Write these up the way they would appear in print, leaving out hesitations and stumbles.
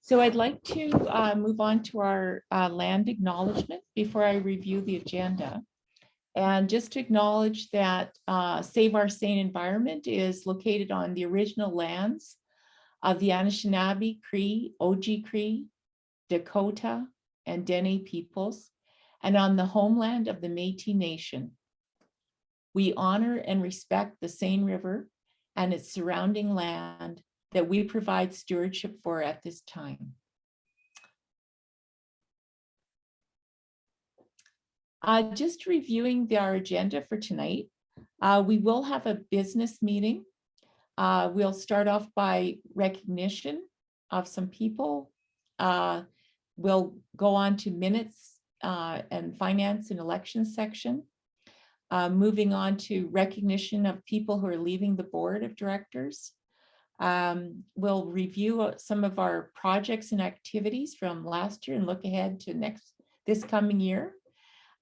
So I'd like to move on to our land acknowledgement before I review the agenda. And just to acknowledge that Save Our Seine Environment is located on the original lands of the Anishinaabe, Cree, Oji-Cree, Dakota, and Dene peoples, and on the homeland of the Métis Nation. We honor and respect the Seine River and its surrounding land that we provide stewardship for at this time. Just reviewing our agenda for tonight, we will have a business meeting. We'll start off by recognition of some people. We'll go on to minutes and finance and elections section. Moving on to recognition of people who are leaving the board of directors. We'll review some of our projects and activities from last year and look ahead to this coming year.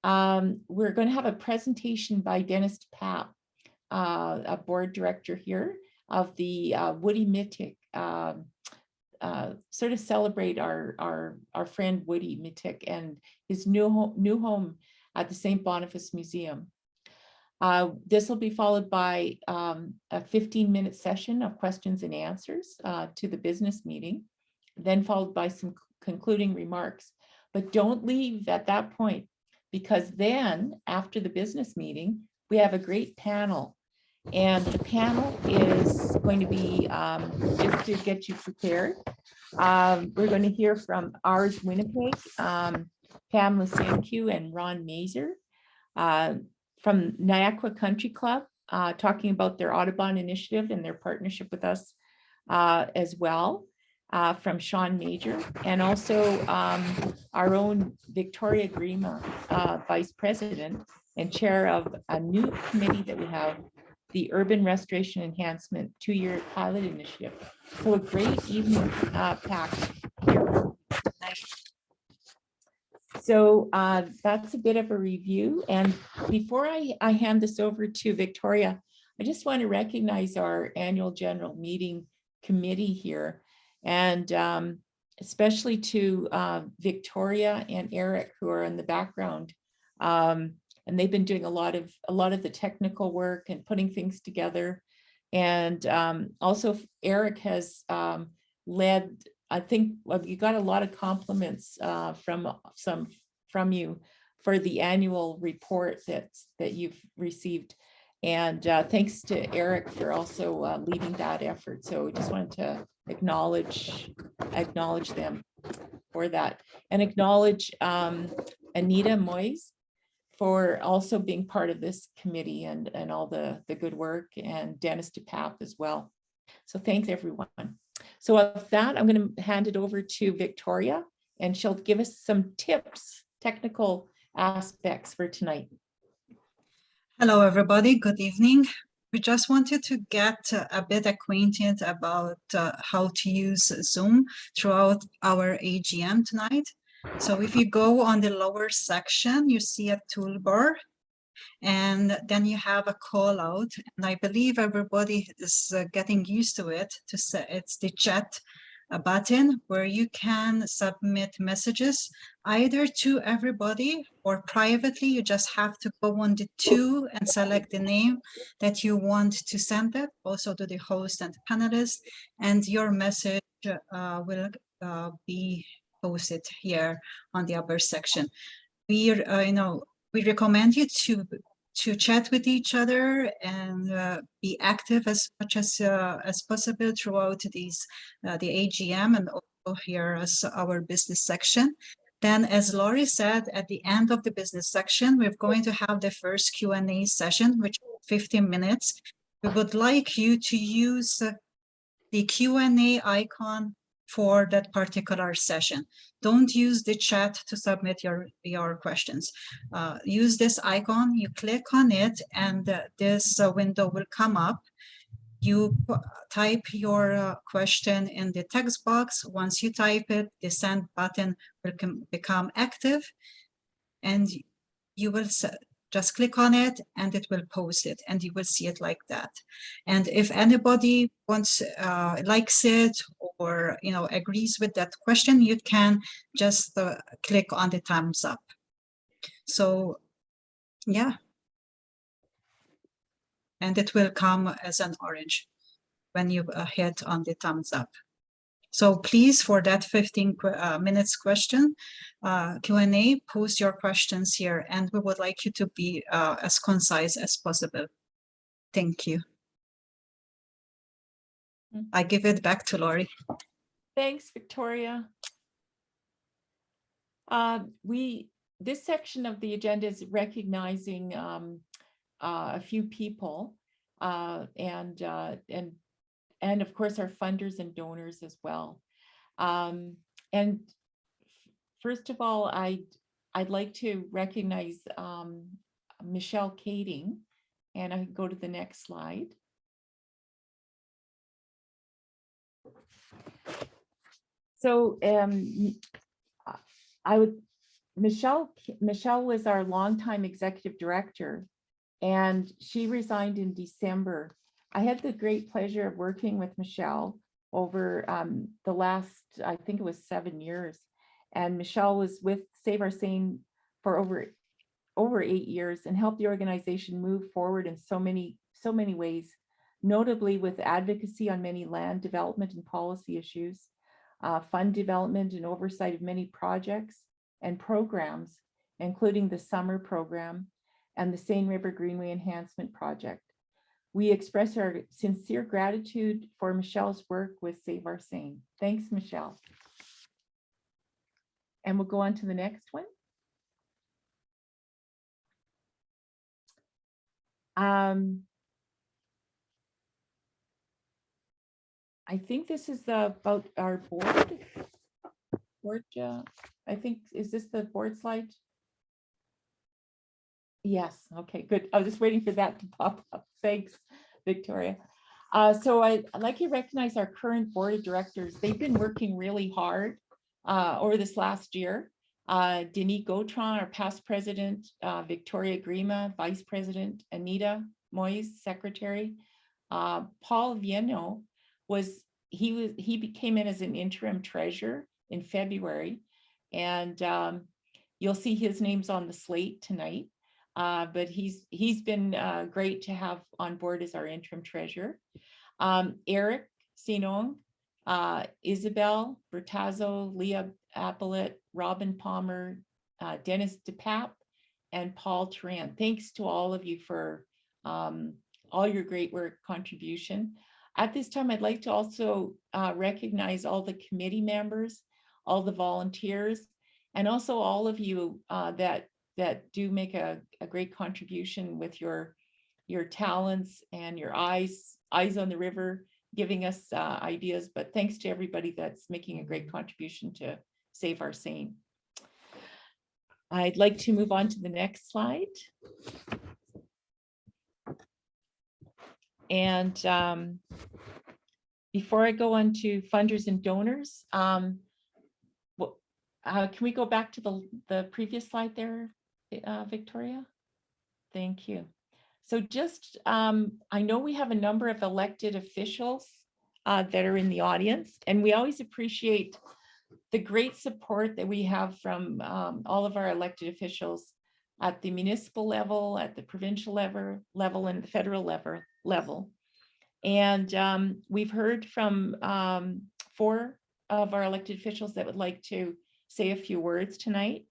We're going to have a presentation by Dennis Papp, a board director here of the Woody Mittick, sort of celebrate our friend Woody Mittick and his new home at the St. Boniface Museum. This will be followed by a 15-minute session of questions and answers to the business meeting, then followed by some concluding remarks. But don't leave at that point, because then after the business meeting, we have a great panel. And the panel is going to be, just to get you prepared, we're going to hear from Ours Winnipeg, Pamela Sanku and Ron Mazer, from Niagara Country Club, talking about their Audubon initiative and their partnership with us as well, from Sean Major, and also our own Victoria Grima, Vice President and Chair of a new committee that we have, the Urban Restoration Enhancement 2-year pilot initiative. So a great evening packed here tonight. So that's a bit of a review. And before I hand this over to Victoria, I just want to recognize our annual general meeting committee here, and especially to Victoria and Eric, who are in the background. And they've been doing a lot of the technical work and putting things together. And also Eric has led, I think you got a lot of compliments from you for the annual report that you've received. And thanks to Eric for also leading that effort. So we just wanted to acknowledge them for that, and acknowledge Anita Moyes for also being part of this committee and all the good work, and Dennis DePapp as well. So thanks everyone. So with that, I'm going to hand it over to Victoria, and she'll give us some tips, technical aspects for tonight. Hello, everybody. Good evening. We just wanted to get a bit acquainted about how to use Zoom throughout our AGM tonight. So if you go on the lower section, you see a toolbar, and then you have a call out. And I believe everybody is getting used to it. It's the chat button where you can submit messages either to everybody or privately. You just have to go on the to and select the name that you want to send it, also to the host and panelists, and your message will be posted here on the upper section. We recommend you to chat with each other and be active as much as possible throughout the AGM and also here as our business section. Then, as Laurie said, at the end of the business section, we're going to have the first Q&A session, which is 15 minutes. We would like you to use the Q&A icon for that particular session. Don't use the chat to submit your questions. Use this icon, you click on it, and this window will come up. You type your question in the text box. Once you type it, the send button will become active, and you will Just click on it and it will post it and you will see it like that. And if anybody wants, likes it or, agrees with that question, you can just click on the thumbs up. So yeah. And it will come as an orange when you hit on the thumbs up. So please, for that 15 minutes question, Q&A, post your questions here, and we would like you to be as concise as possible. Thank you. I give it back to Lori. Thanks, Victoria. This section of the agenda is recognizing a few people and of course our funders and donors as well. And first of all, I'd like to recognize Michelle Kading, and I can go to the next slide. So Michelle was our longtime executive director, and she resigned in December. I had the great pleasure of working with Michelle over the last, I think it was 7 years. And Michelle was with Save Our Seine for over 8 years and helped the organization move forward in so many ways, notably with advocacy on many land development and policy issues, fund development and oversight of many projects and programs, including the summer program and the Seine River Greenway Enhancement Project. We express our sincere gratitude for Michelle's work with Save Our Seine. Thanks, Michelle. And we'll go on to the next one. I think this is about our board. I think, is this the board slide? Yes, okay, good. I was just waiting for that to pop up. Thanks, Victoria. So I'd like to recognize our current board of directors. They've been working really hard over this last year. Denis Gautran, our past president, Victoria Grima, vice president, Anita Moyes, secretary. Paul Viano he came in as an interim treasurer in February, and you'll see his name's on the slate tonight. But he's been great to have on board as our interim treasurer. Eric Seine, Isabel Bertazzo, Leah Applet, Robin Palmer, Dennis DePape, and Paul Turan. Thanks to all of you for all your great work contribution. At this time, I'd like to also recognize all the committee members, all the volunteers, and also all of you that do make a great contribution with your talents and your eyes on the river, giving us ideas. But thanks to everybody that's making a great contribution to Save Our Seine. I'd like to move on to the next slide. And before I go on to funders and donors, can we go back to the previous slide there, Victoria? Thank you. So just, I know we have a number of elected officials that are in the audience, and we always appreciate the great support that we have from all of our elected officials at the municipal level, at the provincial level, and the federal level. And we've heard from 4 of our elected officials that would like to say a few words tonight.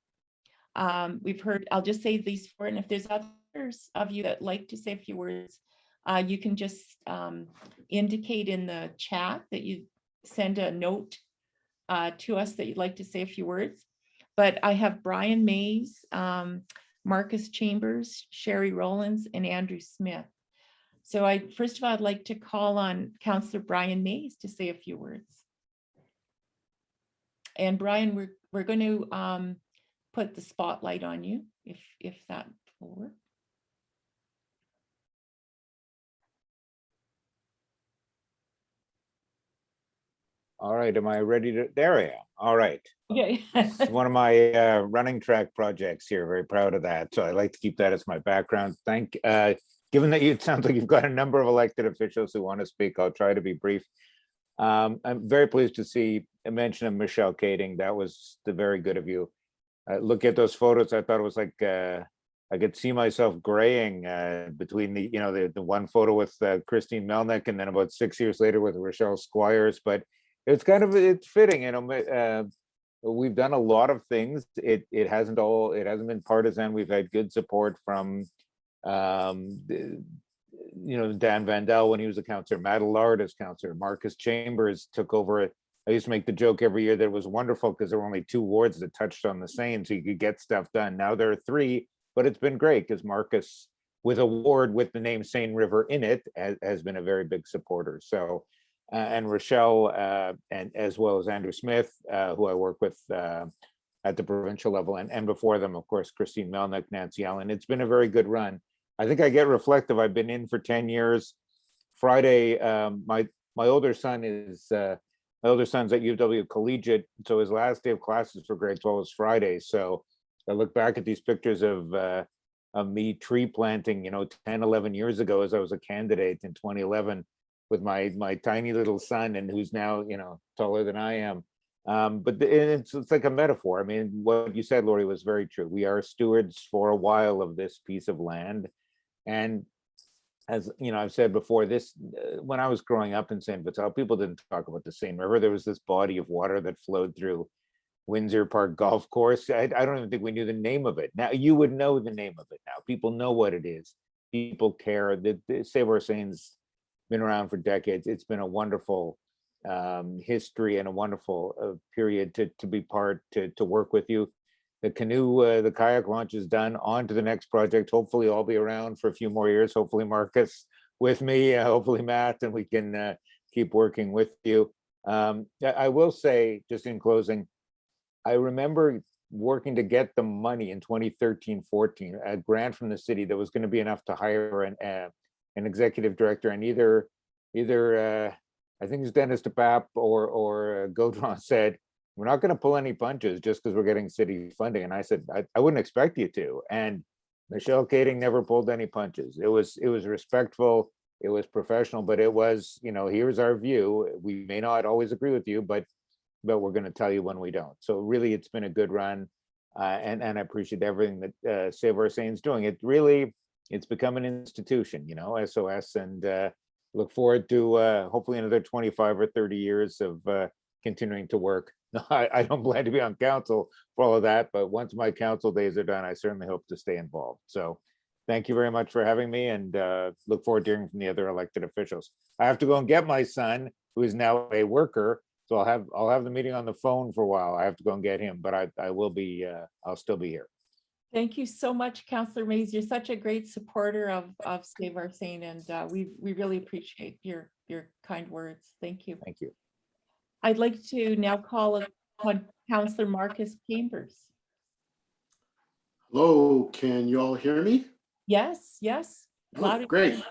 We've heard, I'll just say these 4, and if there's others of you that like to say a few words, you can just indicate in the chat that you send a note to us that you'd like to say a few words. But I have Brian Mays, Marcus Chambers, Sherry Rollins, and Andrew Smith. So first of all, I'd like to call on Councillor Brian Mays to say a few words. And Brian, we're going to put the spotlight on you, if that will work. All right, am I ready to, there I am. All right. Okay. It's one of my running track projects here. Very proud of that. So I like to keep that as my background. Given that it sounds like you've got a number of elected officials who want to speak, I'll try to be brief. I'm very pleased to see a mention of Michelle Kading. That was very good of you. Look at those photos. I thought it was like I could see myself graying between the one photo with Christine Melnick and then about 6 years later with Rochelle Squires. But it's fitting. We've done a lot of things. It hasn't been partisan. We've had good support from Dan Vandel when he was a councillor, Matt Allard as councillor, Marcus Chambers took over. I used to make the joke every year that it was wonderful because there were only 2 wards that touched on the Seine, so you could get stuff done. Now there are 3, but it's been great because Marcus, with a ward with the name Seine River in it, has been a very big supporter. So, and Rochelle, and as well as Andrew Smith, who I work with at the provincial level, and before them, of course, Christine Melnick, Nancy Allen. It's been a very good run. I think I get reflective. I've been in for 10 years. Friday, my older son's at UW Collegiate, so his last day of classes for grade 12 is Friday. So I look back at these pictures of me tree planting, 10, 11 years ago as I was a candidate in 2011 with my tiny little son, and who's now, taller than I am. But it's like a metaphor. I mean, what you said, Lori, was very true. We are stewards for a while of this piece of land. And as I've said before, this when I was growing up in St. Vital, people didn't talk about the Seine River. There was this body of water that flowed through Windsor Park Golf Course. I don't even think we knew the name of it. Now you would know the name of it now. People know what it is. People care. The Save Our Seine's been around for decades. It's been a wonderful history and a wonderful period to be part, to work with you. The canoe, the kayak launch is done. On to the next project. Hopefully I'll be around for a few more years. Hopefully Marcus with me, hopefully Matt, and we can keep working with you. I will say, just in closing, I remember working to get the money in 2013-14, a grant from the city that was going to be enough to hire an executive director, and either I think it's Dennis DePape or Gaudron said, we're not going to pull any punches just because we're getting city funding. And I said, I wouldn't expect you to. And Michelle Kading never pulled any punches. It was respectful, it was professional, but it was, here's our view. We may not always agree with you, but we're going to tell you when we don't. So really, it's been a good run. And I appreciate everything that Save Our Seine's doing. It's become an institution, SOS, and look forward to hopefully another 25 or 30 years of continuing to work. I don't plan to be on council for all of that, but once my council days are done, I certainly hope to stay involved. So thank you very much for having me, and look forward to hearing from the other elected officials. I have to go and get my son, who is now a worker. So I'll have the meeting on the phone for a while. I have to go and get him, but I will be, I'll still be here. Thank you so much, Councillor Mays. You're such a great supporter of Save Our Seine, and we really appreciate your kind words. Thank you. Thank you. I'd like to now call upon Councillor Marcus Chambers. Hello, can you all hear me? Yes. Oh, great.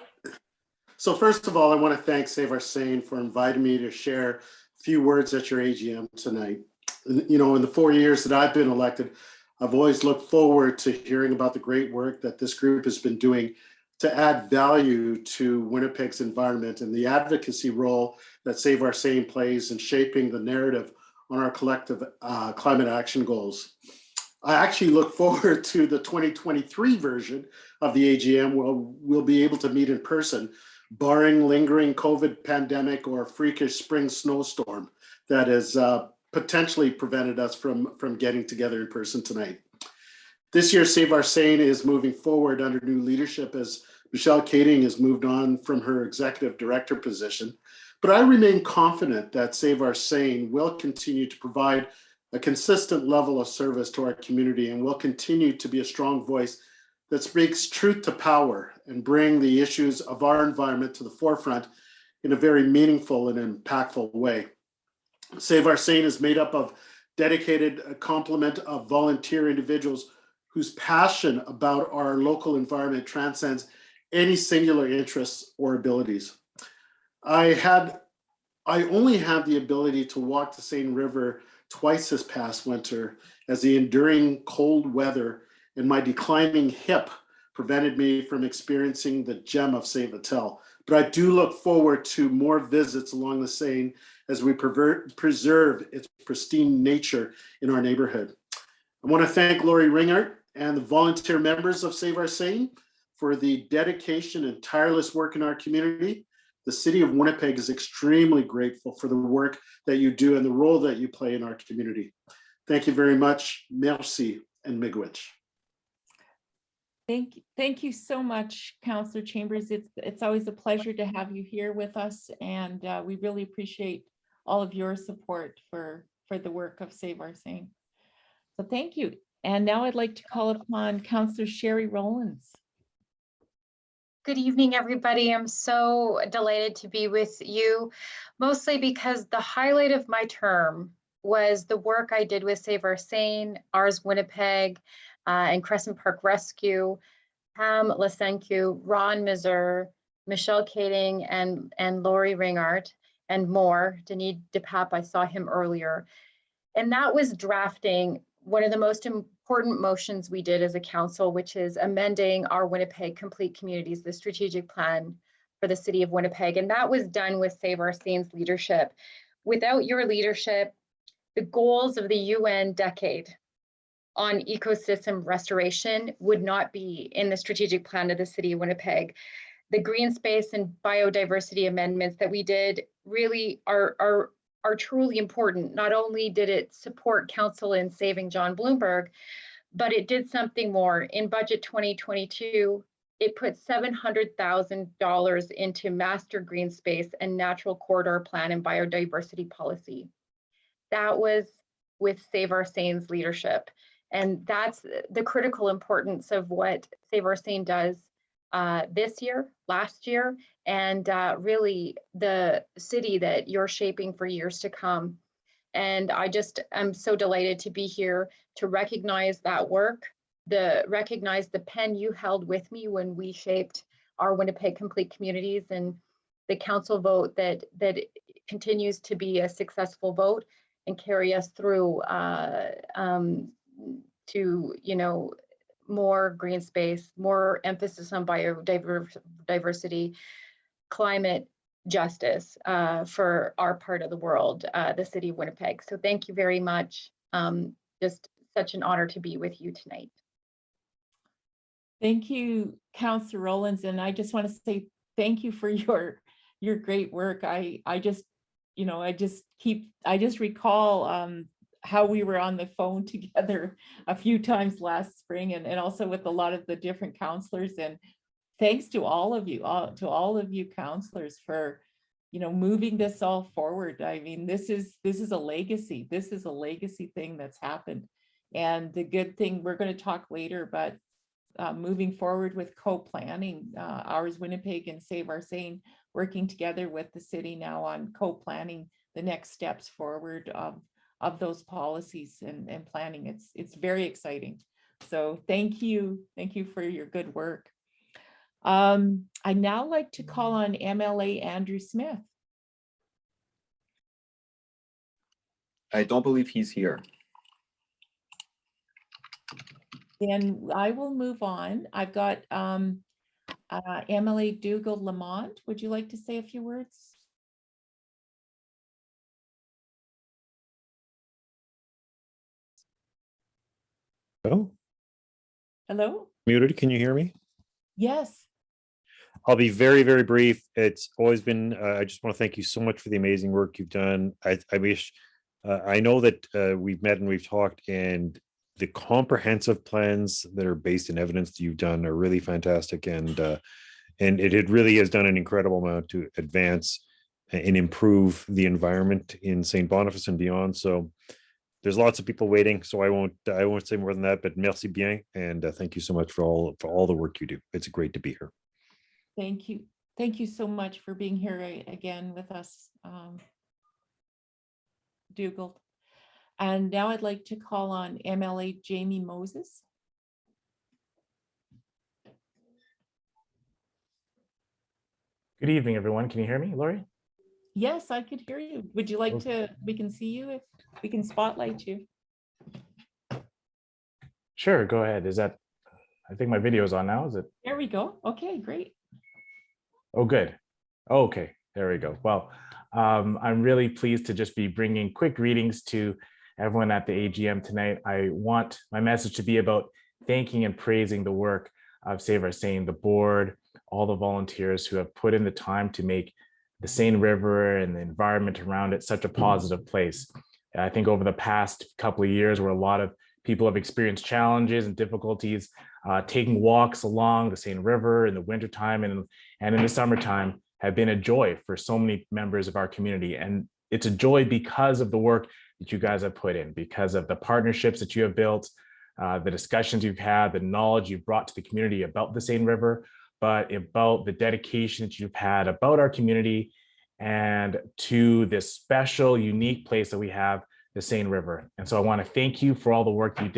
So first of all, I want to thank Save Our Seine for inviting me to share a few words at your AGM tonight. In the 4 years that I've been elected, I've always looked forward to hearing about the great work that this group has been doing to add value to Winnipeg's environment and the advocacy role that Save Our Seine plays in shaping the narrative on our collective climate action goals. I actually look forward to the 2023 version of the AGM where we'll be able to meet in person, barring lingering COVID pandemic or a freakish spring snowstorm that has potentially prevented us from getting together in person tonight. This year, Save Our Seine is moving forward under new leadership as Michelle Kading has moved on from her executive director position. But I remain confident that Save Our Seine will continue to provide a consistent level of service to our community and will continue to be a strong voice that speaks truth to power and bring the issues of our environment to the forefront in a very meaningful and impactful way. Save Our Seine is made up of dedicated complement of volunteer individuals whose passion about our local environment transcends any singular interests or abilities. I had I only had the ability to walk the Seine River twice this past winter, as the enduring cold weather and my declining hip prevented me from experiencing the gem of Saint Vital. But I do look forward to more visits along the Seine as we preserve its pristine nature in our neighborhood. I want to thank Lori Ringart and the volunteer members of Save Our Seine for the dedication and tireless work in our community. The city of Winnipeg is extremely grateful for the work that you do and the role that you play in our community. Thank you very much. Merci and miigwech. Thank you so much, Councillor Chambers. It's always a pleasure to have you here with us, and we really appreciate all of your support for the work of Save Our Seine. So thank you. And now I'd like to call upon Councillor Sherry Rowlands. Good evening, everybody. I'm so delighted to be with you, mostly because the highlight of my term was the work I did with Save Our Seine, Ours Winnipeg, and Crescent Park Rescue, Pam Lasenku, Ron Miser, Michelle Kading, and Lori Ringart, and more. Denis DePape, I saw him earlier. And that was drafting one of the most important motions we did as a council, which is amending our Winnipeg Complete Communities, the strategic plan for the city of Winnipeg. And that was done with Save Our Seine's leadership. Without your leadership, the goals of the UN decade on ecosystem restoration would not be in the strategic plan of the city of Winnipeg. The green space and biodiversity amendments that we did really are truly important. Not only did it support council in saving John Bloomberg, but it did something more. In budget 2022, it put $700,000 into master green space and natural corridor plan and biodiversity policy. That was with Save Our Seine's leadership. And that's the critical importance of what Save Our Seine does this year, last year, and really the city that you're shaping for years to come. And I'm so delighted to be here to recognize that work, recognize the pen you held with me when we shaped our Winnipeg Complete Communities, and the council vote that continues to be a successful vote and carry us through to, more green space, more emphasis on biodiversity, climate justice for our part of the world, the city of Winnipeg. So thank you very much. Just such an honor to be with you tonight. Thank you, Councillor Rowlands. And I just want to say thank you for your great work. I just recall how we were on the phone together a few times last spring, and also with a lot of the different councillors. And thanks to all of you councillors for, moving this all forward. I mean, this is a legacy. This is a legacy thing that's happened. And the good thing, we're going to talk later, but moving forward with co-planning, Ours Winnipeg and Save Our Seine working together with the city now on co-planning the next steps forward of those policies and planning. It's very exciting. So thank you for your good work. I'd now like to call on MLA Andrew Smith. I don't believe he's here. Then I will move on. I've got MLA Dougal Lamont. Would you like to say a few words? Hello? Hello? Muted, can you hear me? Yes. I'll be very, very brief. It's always been, I just want to thank you so much for the amazing work you've done. I wish, I know that we've met and we've talked, and the comprehensive plans that are based in evidence that you've done are really fantastic. And it really has done an incredible amount to advance and improve the environment in St. Boniface and beyond. So there's lots of people waiting, so I won't say more than that, but merci bien. And thank you so much for all the work you do. It's great to be here. Thank you. Thank you so much for being here again with us, Dougal. And now I'd like to call on MLA Jamie Moses. Good evening, everyone. Can you hear me, Lori? Yes, I could hear you. Would you like to, we can see you if we can spotlight you. Sure, go ahead. Is that, I think my video is on now, is it? There we go. Okay, great. Oh, good. Okay, there we go. Well, I'm really pleased to just be bringing quick greetings to everyone at the AGM tonight. I want my message to be about thanking and praising the work of Save Our Seine, the board, all the volunteers who have put in the time to make the Seine River and the environment around it such a positive place. I think over the past couple of years, where a lot of people have experienced challenges and difficulties taking walks along the Seine River in the wintertime and in the summertime, have been a joy for so many members of our community. And it's a joy because of the work that you guys have put in, because of the partnerships that you have built, the discussions you've had, the knowledge you've brought to the community about the Seine River, but about the dedication that you've had about our community and to this special, unique place that we have, the Seine River. And so I want to thank you for all the work you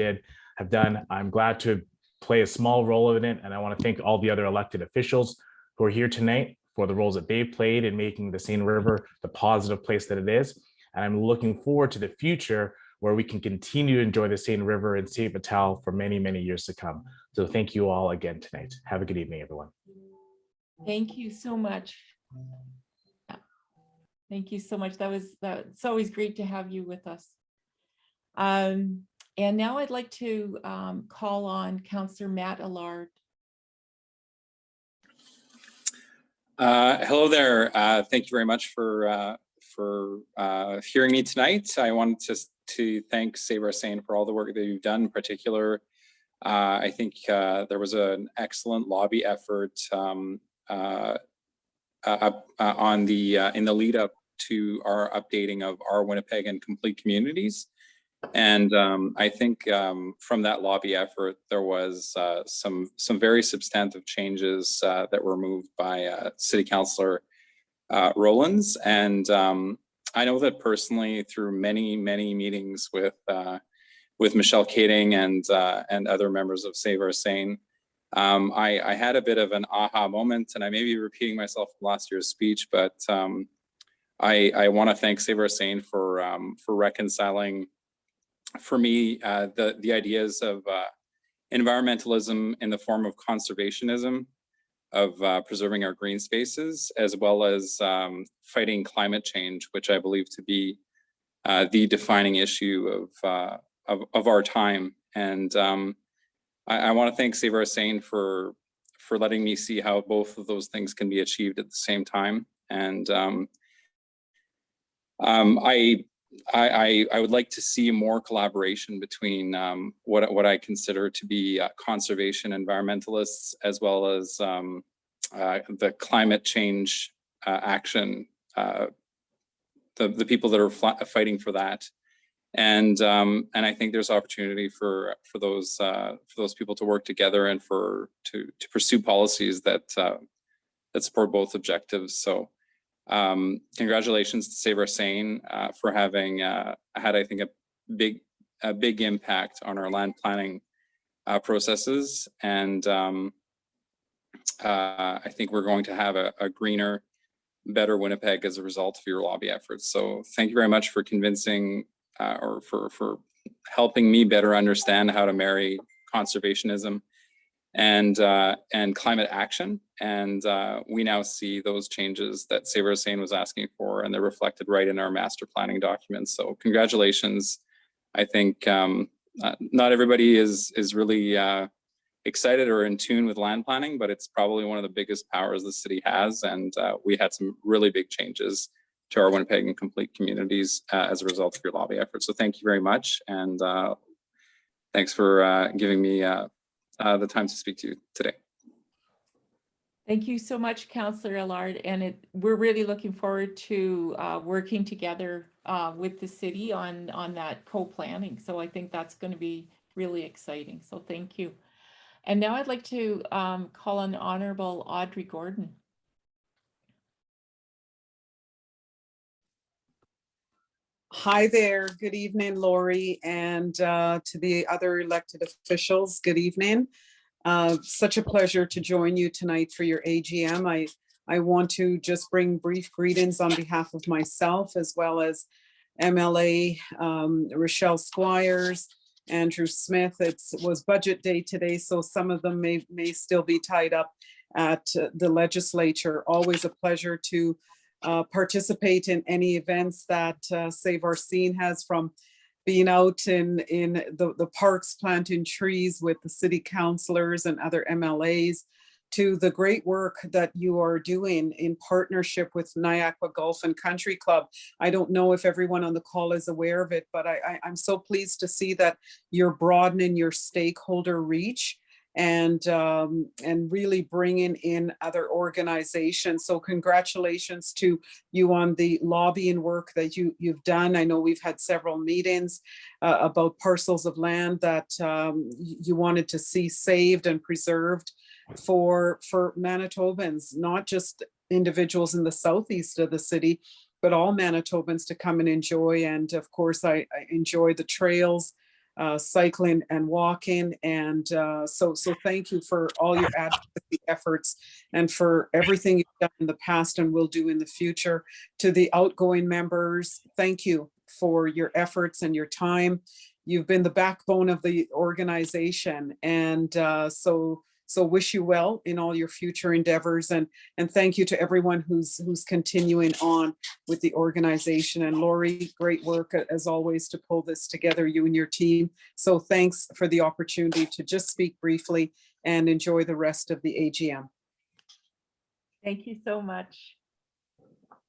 have done. I'm glad to play a small role in it. And I want to thank all the other elected officials who are here tonight for the roles that they've played in making the Seine River the positive place that it is. And I'm looking forward to the future where we can continue to enjoy the Seine River and St. Vital for many, many years to come. So thank you all again tonight. Have a good evening, everyone. Thank you so much. Yeah. Thank you so much. It's always great to have you with us. And now I'd like to call on Councillor Matt Allard. Hello there. Thank you very much for hearing me tonight. I wanted to thank Save Our Seine for all the work that you've done. In particular, I think there was an excellent lobby effort in the lead up to our updating of our Winnipeg and complete communities. And I think from that lobby effort, there was some very substantive changes that were moved by City Councillor Rowlands. And I know that personally through many meetings with Michelle Kading and other members of Save Our Seine, I had a bit of an aha moment, and I may be repeating myself from last year's speech, but I want to thank Save Our Seine for reconciling, for me, the ideas of environmentalism in the form of conservationism, of preserving our green spaces, as well as fighting climate change, which I believe to be the defining issue of our time. And I want to thank Save Our Seine for letting me see how both of those things can be achieved at the same time. And I would like to see more collaboration between what I consider to be conservation environmentalists, as well as the climate change action, the people that are fighting for that, and I think there's opportunity for those people to work together and to pursue policies that support both objectives. So. Congratulations to Save Our Seine for having had, I think, a big impact on our land planning processes, and I think we're going to have a greener, better Winnipeg as a result of your lobby efforts. So thank you very much for convincing or for helping me better understand how to marry conservationism and climate action. And we now see those changes that Save Our Seine was asking for, and they're reflected right in our master planning documents. So congratulations. I think not everybody is really excited or in tune with land planning, but it's probably one of the biggest powers the city has. And we had some really big changes to our Winnipeg and complete communities as a result of your lobby efforts. So thank you very much. And thanks for giving me the time to speak to you today. Thank you so much, Councillor Allard. And we're really looking forward to working together with the city on that co-planning. So I think that's going to be really exciting. So thank you. And now I'd like to call on Honorable Audrey Gordon. Hi there. Good evening, Lori, and to the other elected officials, good evening. Such a pleasure to join you tonight for your AGM. I want to just bring brief greetings on behalf of myself as well as MLA Rochelle Squires, Andrew Smith. It was budget day today, so some of them may still be tied up at the legislature. Always a pleasure to participate in any events that Save Our Seine has, from being out in the parks planting trees with the city councilors and other MLAs, to the great work that you are doing in partnership with Niagara Golf and Country Club. I don't know if everyone on the call is aware of it, but I'm so pleased to see that you're broadening your stakeholder reach and really bringing in other organizations. So congratulations to you on the lobbying work that you've done. I know we've had several meetings about parcels of land that you wanted to see saved and preserved for Manitobans, not just individuals in the southeast of the city, but all Manitobans to come and enjoy. And of course, I enjoy the trails, cycling and walking. And so thank you for all your advocacy efforts and for everything you've done in the past and will do in the future. To the outgoing members, thank you for your efforts and your time. You've been the backbone of the organization. And so wish you well in all your future endeavors, and thank you to everyone who's continuing on with the organization. And Lori, great work as always to pull this together, you and your team. So thanks for the opportunity to just speak briefly, and enjoy the rest of the AGM. Thank you so much,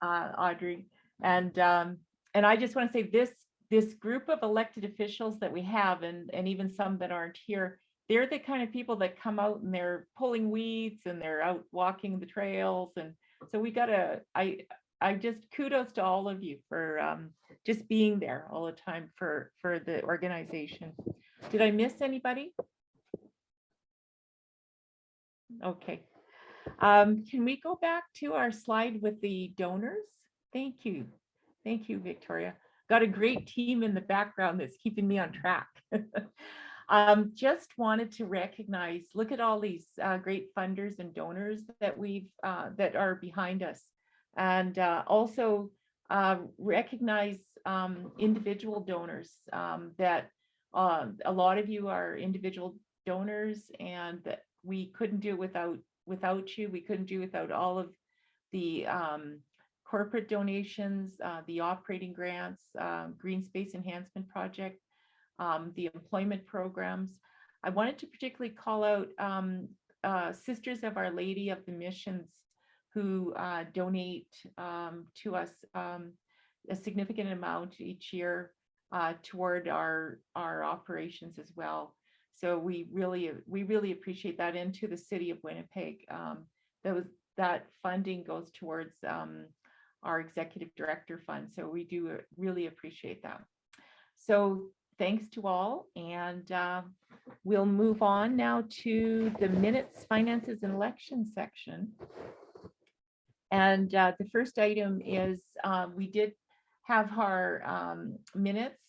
Audrey. And I just want to say this group of elected officials that we have, and even some that aren't here, they're the kind of people that come out and they're pulling weeds and they're out walking the trails. And so I just kudos to all of you for just being there all the time for the organization. Did I miss anybody? Okay. Can we go back to our slide with the donors? Thank you. Thank you, Victoria. Got a great team in the background that's keeping me on track. Just wanted to recognize, look at all these great funders and donors that that are behind us, and also recognize individual donors that a lot of you are individual donors, and that we couldn't do it without you. We couldn't do it without all of the corporate donations, the operating grants, Green Space Enhancement Project, the employment programs. I wanted to particularly call out Sisters of Our Lady of the Missions, who donate to us a significant amount each year toward our operations as well. So we really appreciate that, and to the city of Winnipeg. That funding goes towards our executive director fund. So we do really appreciate that. So thanks to all, and we'll move on now to the minutes, finances, and election section. And the first item is we did have our minutes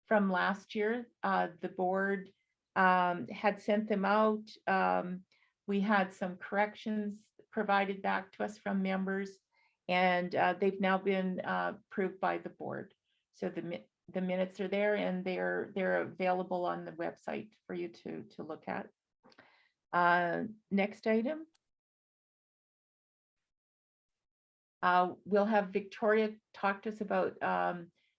from last year. The board had sent them out. We had some corrections provided back to us from members, and they've now been approved by the board. So the minutes are there, and they're available on the website for you to look at. Next item. We'll have Victoria talk to us about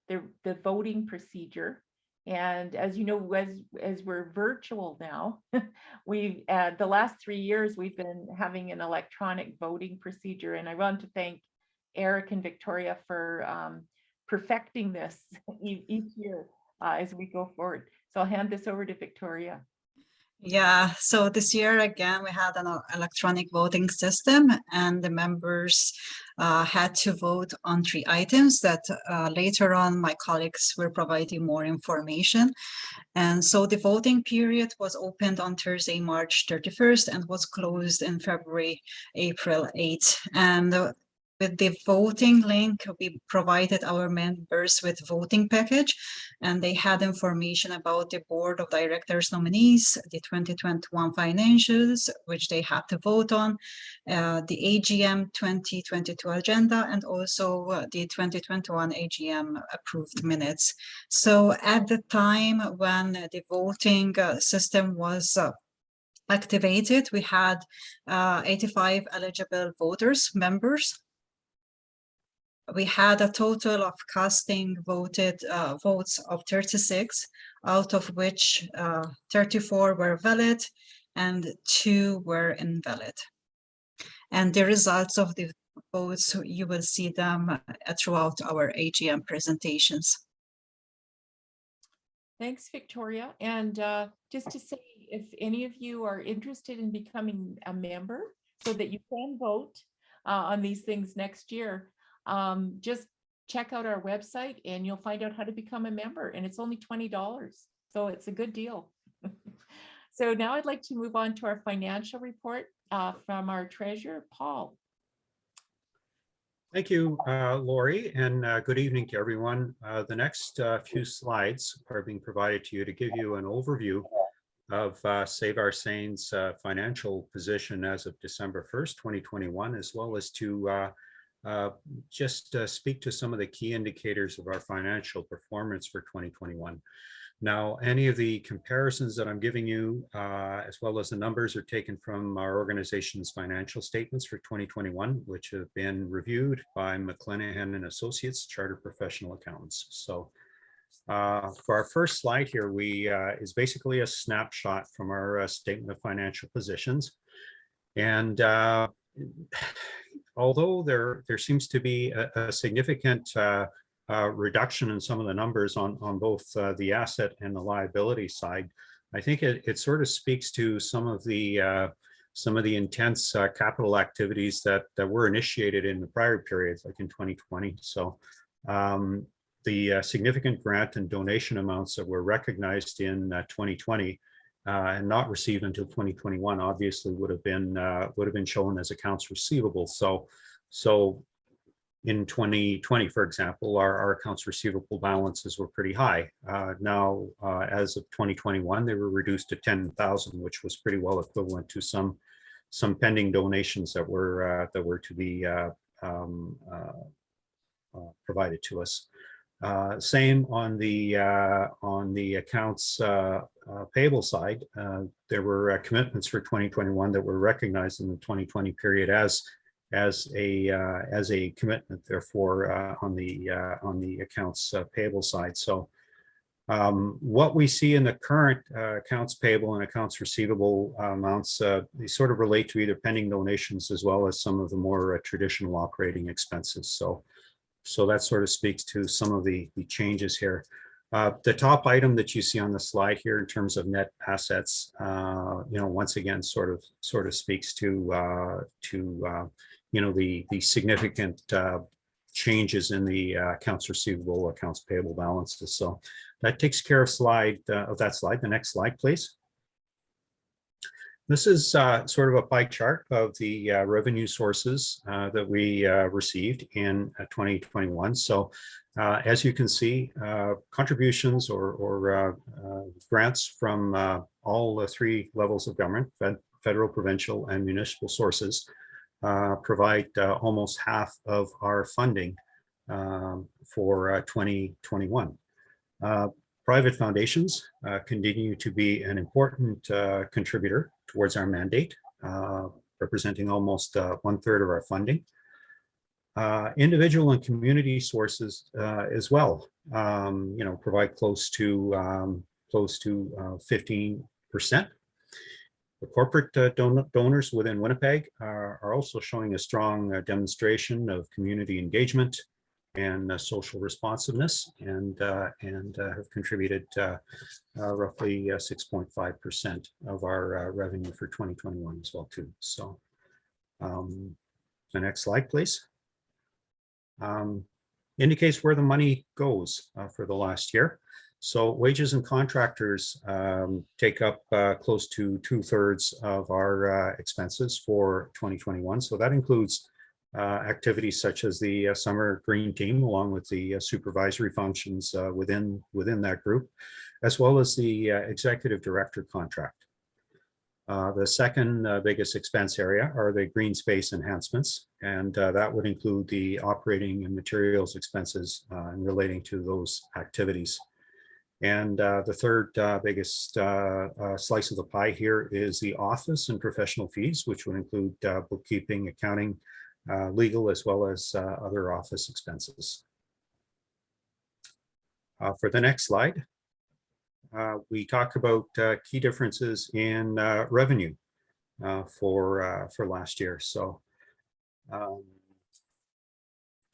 the voting procedure. And as you know, as we're virtual now, we the last 3 years we've been having an electronic voting procedure, and I want to thank Eric and Victoria for perfecting this each year as we go forward. So I'll hand this over to Victoria. Yeah, so this year again, we had an electronic voting system, and the members had to vote on 3 items that later on my colleagues were providing more information. And so the voting period was opened on Thursday, March 31st, and was closed in April 8th. And with the voting link, we provided our members with voting package, and they had information about the board of directors nominees, the 2021 financials, which they had to vote on, the AGM 2022 agenda, and also the 2021 AGM approved minutes. So at the time when the voting system was activated, we had 85 eligible voters, members. We had a total of casting voted votes of 36, out of which 34 were valid and 2 were invalid. And the results of the votes, you will see them throughout our AGM presentations. Thanks, Victoria. And just to say, if any of you are interested in becoming a member so that you can vote on these things next year, just check out our website and you'll find out how to become a member. And it's only $20. So it's a good deal. So now I'd like to move on to our financial report from our treasurer, Paul. Thank you, Lori, and good evening to everyone. The next few slides are being provided to you to give you an overview of Seine's financial position as of December 1st, 2021, as well as to just speak to some of the key indicators of our financial performance for 2021. Now, any of the comparisons that I'm giving you, as well as the numbers, are taken from our organization's financial statements for 2021, which have been reviewed by McClenahan and Associates, Chartered Professional Accountants. So for our first slide here, is basically a snapshot from our statement of financial positions. And although there seems to be a significant reduction in some of the numbers on both the asset and the liability side, I think it sort of speaks to some of the intense capital activities that were initiated in the prior periods, like in 2020. So the significant grant and donation amounts that were recognized in 2020 and not received until 2021 obviously would have been shown as accounts receivable. So in 2020, for example, our accounts receivable balances were pretty high. Now, as of 2021, they were reduced to 10,000, which was pretty well equivalent to some pending donations that were to be provided to us. Same on the accounts payable side. There were commitments for 2021 that were recognized in the 2020 period as a commitment, therefore, on the accounts payable side. So what we see in the current accounts payable and accounts receivable amounts, they sort of relate to either pending donations as well as some of the more traditional operating expenses. So that sort of speaks to some of the changes here. The top item that you see on the slide here in terms of net assets, once again, sort of speaks to the significant changes in the accounts receivable, accounts payable balances. So that takes care of that slide. The next slide, please. This is sort of a pie chart of the revenue sources that we received in 2021. So as you can see, contributions or grants from all the 3 levels of government, federal, provincial, and municipal sources, provide almost half of our funding for 2021. Private foundations continue to be an important contributor towards our mandate, representing almost 1/3 of our funding. Individual and community sources as well, provide close to 15%. The corporate donors within Winnipeg are also showing a strong demonstration of community engagement and social responsiveness, and have contributed roughly 6.5% of our revenue for 2021 as well too. So the next slide, please. Indicates where the money goes for the last year. So wages and contractors take up close to 2/3 of our expenses for 2021. So that includes activities such as the summer green team, along with the supervisory functions within that group, as well as the executive director contract. The second biggest expense area are the green space enhancements, and that would include the operating and materials expenses relating to those activities. And the third biggest slice of the pie here is the office and professional fees, which would include bookkeeping, accounting, legal, as well as other office expenses. For the next slide, we talk about key differences in revenue for last year. So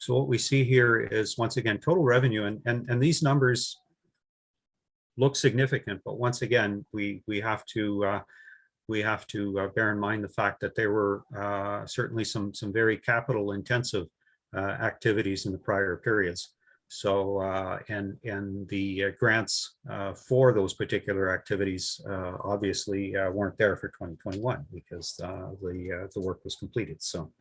what we see here is, once again, total revenue, and these numbers look significant, but once again, we have to bear in mind the fact that there were certainly some very capital intensive activities in the prior periods. So and the grants for those particular activities obviously weren't there for 2021 because the work was completed. So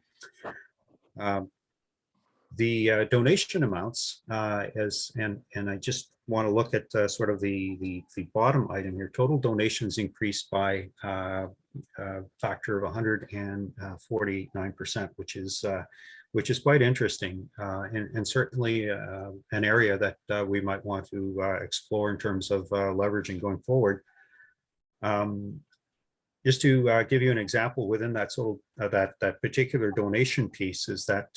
the donation amounts and I just want to look at sort of the bottom item here. Total donations increased by a factor of 149%, which is quite interesting, and certainly an area that we might want to explore in terms of leveraging going forward. Just to give you an example within that that particular donation piece is that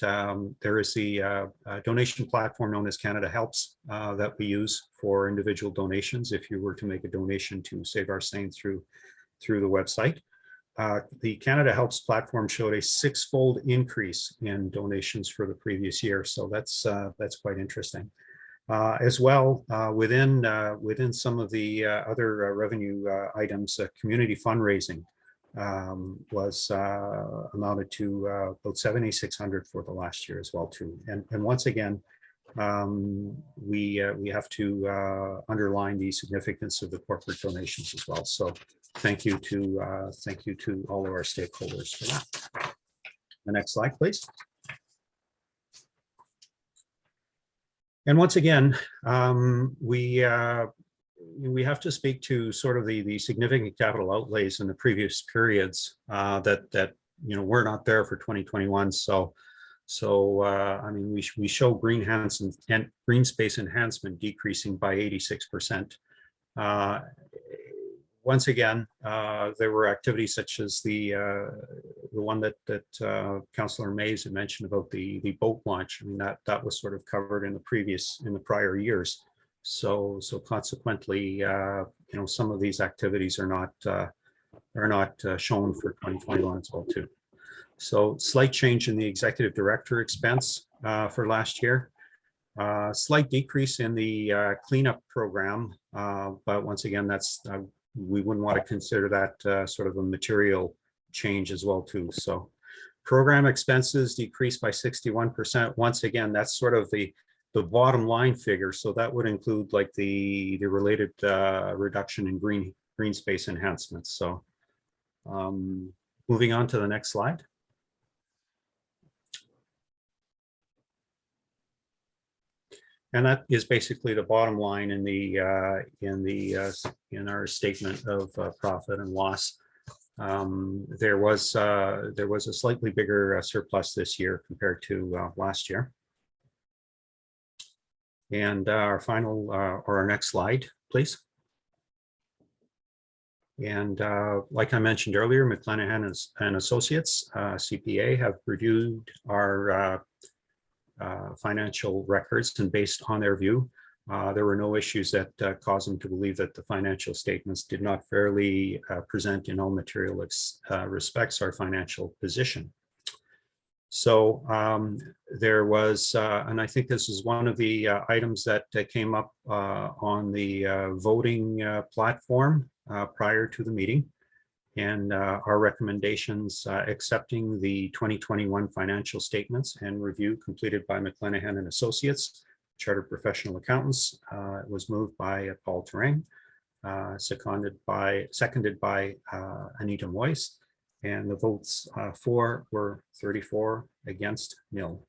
there is the donation platform known as Canada Helps that we use for individual donations. If you were to make a donation to Save Our Seine through the website, the Canada Helps platform showed a 6-fold increase in donations for the previous year. So that's quite interesting. As well, within some of the other revenue items, community fundraising was amounted to about 7,600 for the last year as well too. And once again, we have to underline the significance of the corporate donations as well. So thank you to all of our stakeholders for that. The next slide, please. And once again, we have to speak to sort of the significant capital outlays in the previous periods that were not there for 2021. So I mean, we show green space enhancement decreasing by 86%. Once again, there were activities such as the one that Councillor Mays had mentioned about the boat launch. I mean, that was sort of covered in the prior years. So consequently, some of these activities are not shown for 2021 as well too. So slight change in the executive director expense for last year. Slight decrease in the cleanup program, but once again, that's we wouldn't want to consider that sort of a material change as well too. So program expenses decreased by 61%. Once again, that's sort of the bottom line figure. So that would include like the related reduction in green space enhancements. So moving on to the next slide. And that is basically the bottom line in our statement of profit and loss. There was a slightly bigger surplus this year compared to last year. And our final or our next slide, please. And like I mentioned earlier, McLennan and Associates, CPA, have reviewed our financial records, and based on their view, there were no issues that caused them to believe that the financial statements did not fairly present in all material respects our financial position. So there was, and I think this is one of the items that came up on the voting platform prior to the meeting. And our recommendations accepting the 2021 financial statements and review completed by McLennan and Associates, Chartered Professional Accountants, was moved by Paul Terang, seconded by Anita Moyes, And the votes for were 34, against 0.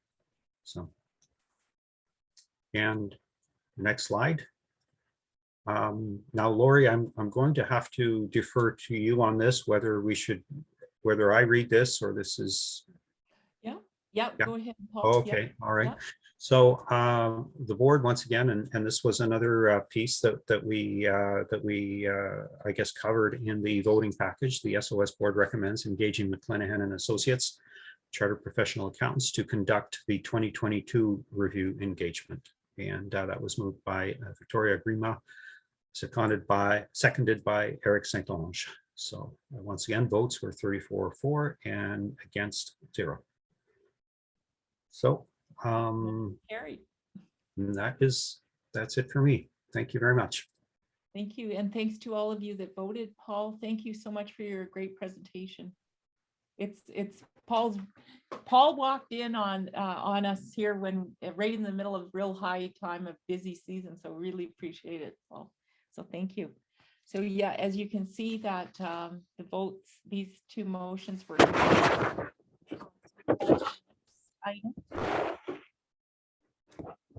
So, and next slide. Now, Lori, I'm going to have to defer to you on this, whether I read this or this is. Yeah, Yeah. go ahead, Paul. Okay, all right. yeah. So the board, once again, and this was another piece that we I guess covered in the voting package. The SOS board recommends engaging McClanahan and Associates, Chartered Professional Accountants, to conduct the 2022 review engagement. And that was moved by Victoria Grima, seconded by Eric Saint-Onge. So once again, votes were 34 for and against 0. So Carrie, that's it for me. Thank you very much. thank you. And thanks to all of you that voted. Paul, thank you so much for your great presentation. It's Paul walked in on us here when right in the middle of real high time of busy season. So really appreciate it, Paul. So thank you. So yeah, as you can see that the votes, these two motions were item.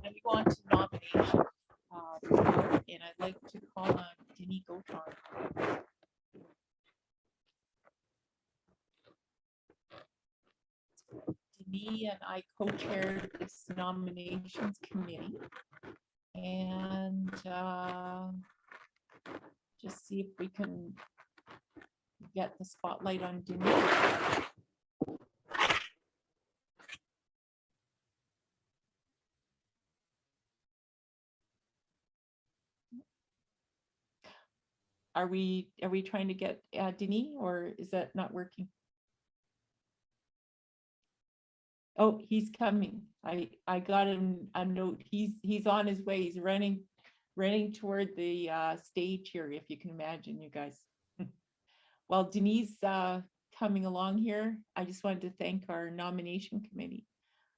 And we go on to nomination. And I'd like to call on Denis Gautard. Denis and I co-chaired this nominations committee. And just see if we can get the spotlight on Denis. Are we trying to get Denis, or is that not working? Oh, he's coming. I got him a note. He's on his way. He's running toward the stage here, if you can imagine, you guys. While Denis coming along here, I just wanted to thank our nomination committee.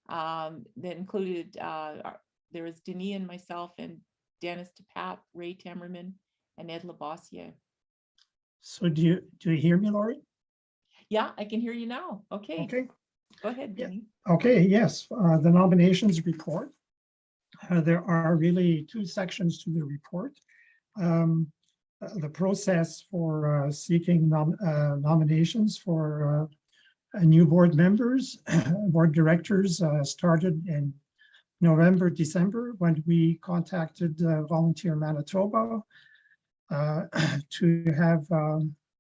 That included there was Denis and myself and Dennis DePape, Ray Temmerman, and Ed Labossiere. So do you hear me, Lori? Yeah, I can hear you now. Okay. Okay. Go ahead, Yeah. Denis. Okay, yes, the nominations report. There are really two sections to the report. The process for seeking nominations for new board members, board directors started in November, December, when we contacted Volunteer Manitoba to have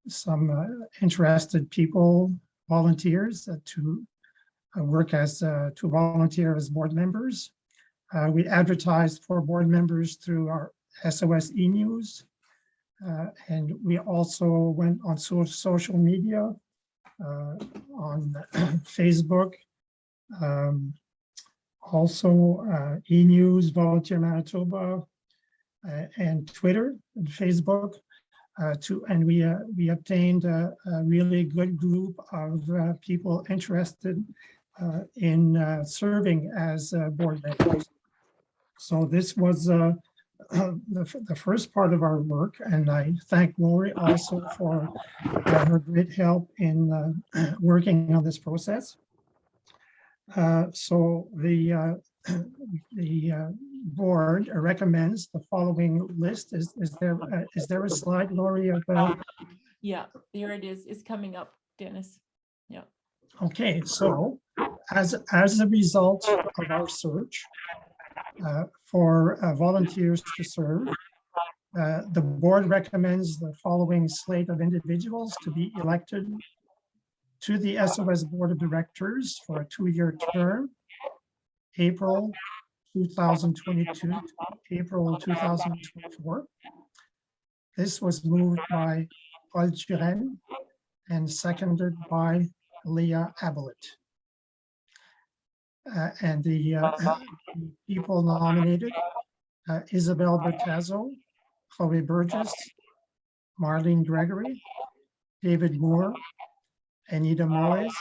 some interested people, volunteers, to work as to volunteer as board members. We advertised for board members through our SOS e-news, and we also went on social media, on Facebook, also e-news, Volunteer Manitoba, and Twitter and Facebook. And we obtained a really good group of people interested in serving as board members. So this was the first part of our work, and I thank Lori also for her great help in working on this process. So the board recommends the following list. Is there a slide, Lori, of Yeah, there it is. It's coming up, Dennis. Yeah. Okay, so as a result of our search for volunteers to serve, the board recommends the following slate of individuals to be elected to the SOS Board of Directors for a 2-year term, April 2022 to April 2024. This was moved by Paul Duren and seconded by Leah Abelet. And the people nominated, Isabel Bertazzo, Chloe Burgess, Marlene Gregory, David Moore, Anita Moyes,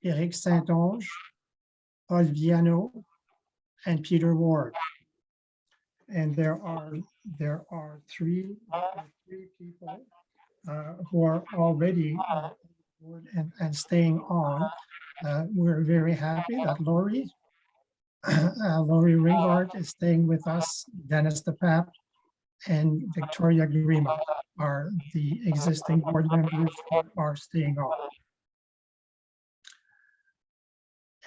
Eric Saint-Onge, Paul Viano, and Peter Ward. And there are three people who are already board and staying on. We're very happy that Lori Ringhart is staying with us, Dennis DePape and Victoria Grima are the existing board members who are staying on.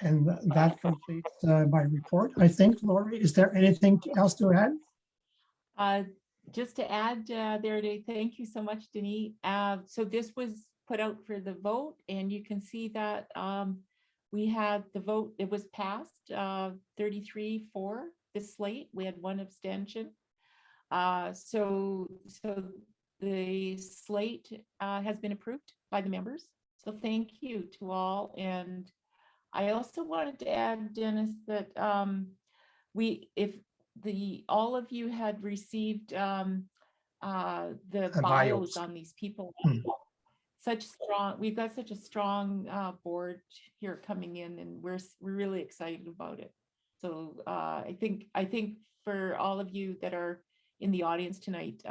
And that completes my report. I think, Lori, is there anything else to add? Just to add there, thank you so much, Denis. So this was put out for the vote, and you can see that we had the vote, it was passed 33 for this slate. We had one abstention. So the slate has been approved by the members. So thank you to all. And I also wanted to add, Dennis, that all of you had received the bios on these people. We've got such a strong board here coming in, and we're really excited about it. So I think for all of you that are in the audience tonight,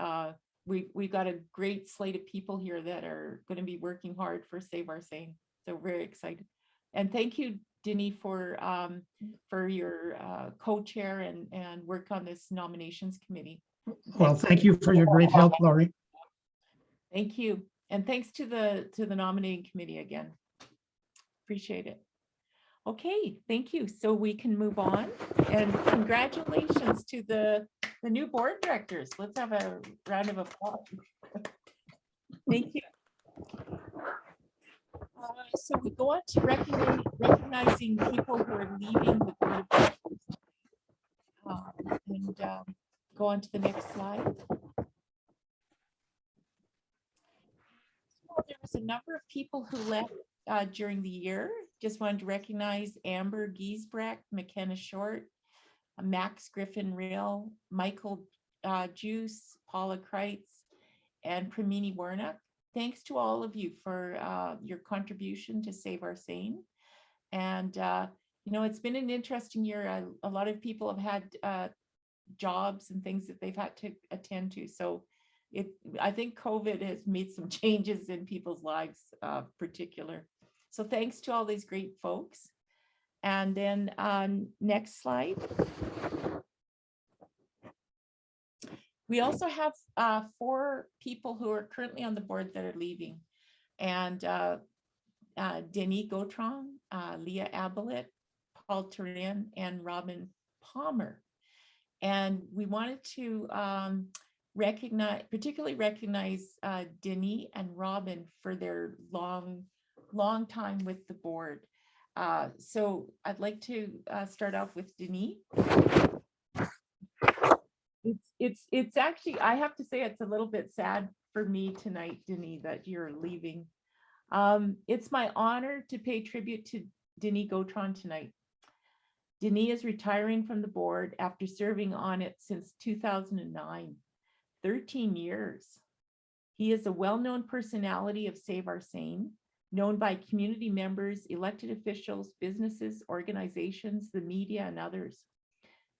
we've got a great slate of people here that are going to be working hard for Save Our Seine. So very excited. And thank you, Denis, for your co-chair and work on this nominations committee. Well, thank you for your great help, Lori. Thank you. And thanks to the nominating committee again. Appreciate it. Okay, thank you. So we can move on, and congratulations to the new board directors. Let's have a round of applause. Thank you. So we go on to recognizing people who are leaving the board of directors. And go on to the next slide. Well, there was a number of people who left during the year. Just wanted to recognize Amber Giesbrecht, McKenna Short, Max Griffin Real, Michael Juice, Paula Kreitz, and Pramini Warnock. Thanks to all of you for your contribution to Save Our Seine. And, it's been an interesting year. A lot of people have had jobs and things that they've had to attend to. So I think COVID has made some changes in people's lives, particular. So thanks to all these great folks. And then next slide. We also have 4 people who are currently on the board that are leaving. And Denis Gautran, Leah Abelet, Paul Turin, and Robin Palmer. And we wanted to particularly recognize Denis and Robin for their long time with the board. So I'd like to start off with Denis. It's actually, I have to say, it's a little bit sad for me tonight, Denis, that you're leaving. It's my honor to pay tribute to Denis Gautran tonight. Denis is retiring from the board after serving on it since 2009, 13 years. He is a well-known personality of Save Our Seine, known by community members, elected officials, businesses, organizations, the media, and others.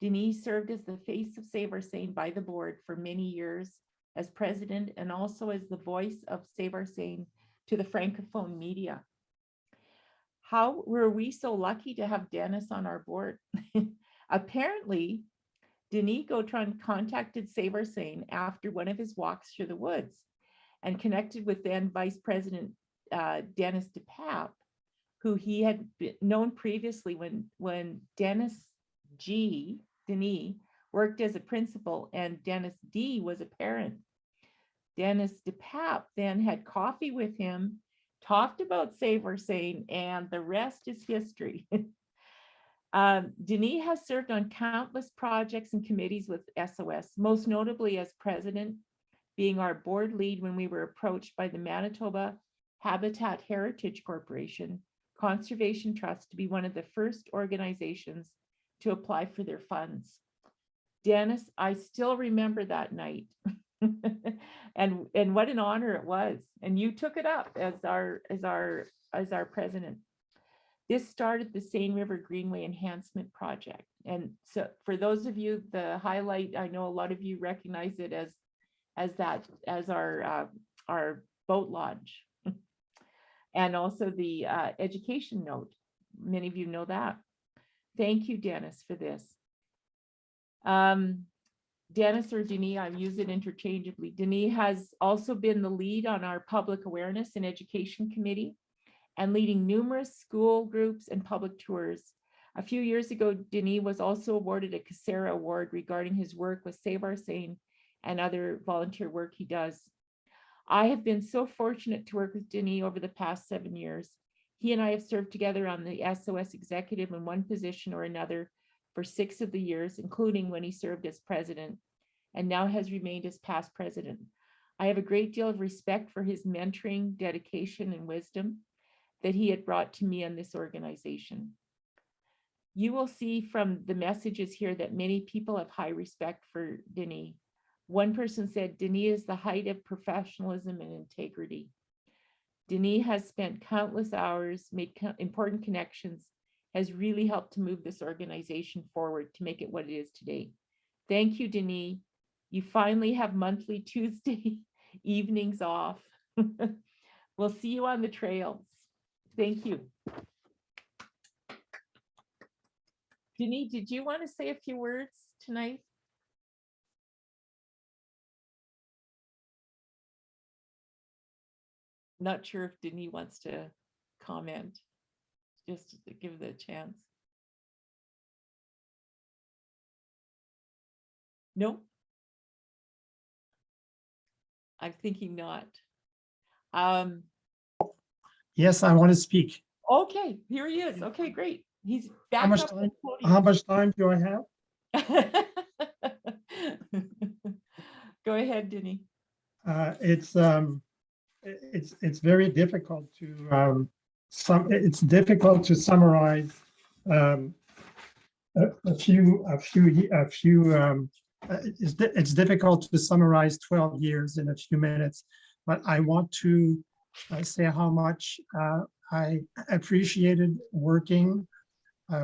Denis served as the face of Save Our Seine by the board for many years as president, and also as the voice of Save Our Seine to the Francophone media. How were we so lucky to have Dennis on our board? Apparently, Denis Gautran contacted Save Our Seine after one of his walks through the woods and connected with then Vice President Dennis DePape, who he had known previously when Denis worked as a principal and Dennis D was a parent. Dennis DePape then had coffee with him, talked about Save Our Seine, and the rest is history. Denis has served on countless projects and committees with SOS, most notably as president, being our board lead when we were approached by the Manitoba Habitat Heritage Corporation Conservation Trust to be one of the first organizations to apply for their funds. Dennis, I still remember that night. and what an honor it was. And you took it up as our president. This started the Seine River Greenway Enhancement Project. And so for those of you, the highlight, I know a lot of you recognize it as our boat launch. and also the education note. Many of you know that. Thank you, Dennis, for this. Dennis or Denis, I use it interchangeably. Denis has also been the lead on our public awareness and education committee and leading numerous school groups and public tours. A few years ago, Denis was also awarded a Casera Award regarding his work with Save Our Seine and other volunteer work he does. I have been so fortunate to work with Denis over the past 7 years. He and I have served together on the SOS executive in one position or another for 6 of the years, including when he served as president, and now has remained as past president. I have a great deal of respect for his mentoring, dedication, and wisdom that he had brought to me and this organization. You will see from the messages here that many people have high respect for Denis. One person said, Denis is the height of professionalism and integrity. Denis has spent countless hours, made important connections, has really helped to move this organization forward to make it what it is today. Thank you, Denis. You finally have monthly Tuesday evenings off. We'll see you on the trails. Thank you. Denis, did you want to say a few words tonight? Not sure if Denis wants to comment, just to give the chance. No? I'm thinking not. Yes, I want to speak. Okay, here he is. Okay, great. He's back How much up. time, how much time do I have? Go ahead, Denis. It's very difficult to it's difficult to summarize it's difficult to summarize 12 years in a few minutes, but I want to say how much I appreciated working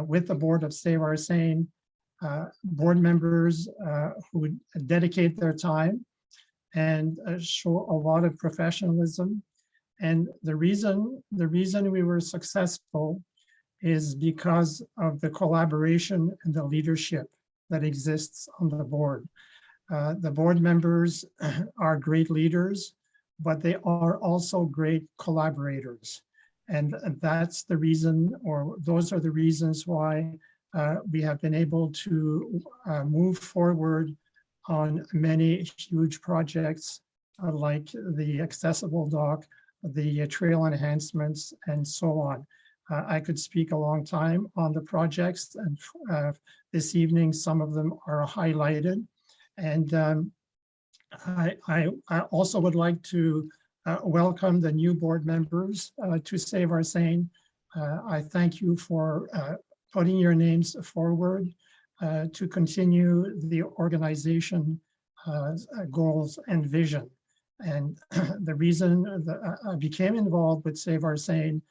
with the board of Save Our Seine, board members who would dedicate their time and show a lot of professionalism. And the reason we were successful is because of the collaboration and the leadership that exists on the board. The board members are great leaders, but they are also great collaborators. And that's the reason, or those are the reasons why we have been able to move forward on many huge projects like the accessible dock, the trail enhancements, and so on. I could speak a long time on the projects, and this evening some of them are highlighted. And I also would like to welcome the new board members to Save Our Seine. I thank you for putting your names forward to continue the organization goals and vision. And the reason that I became involved with Save Our Seine,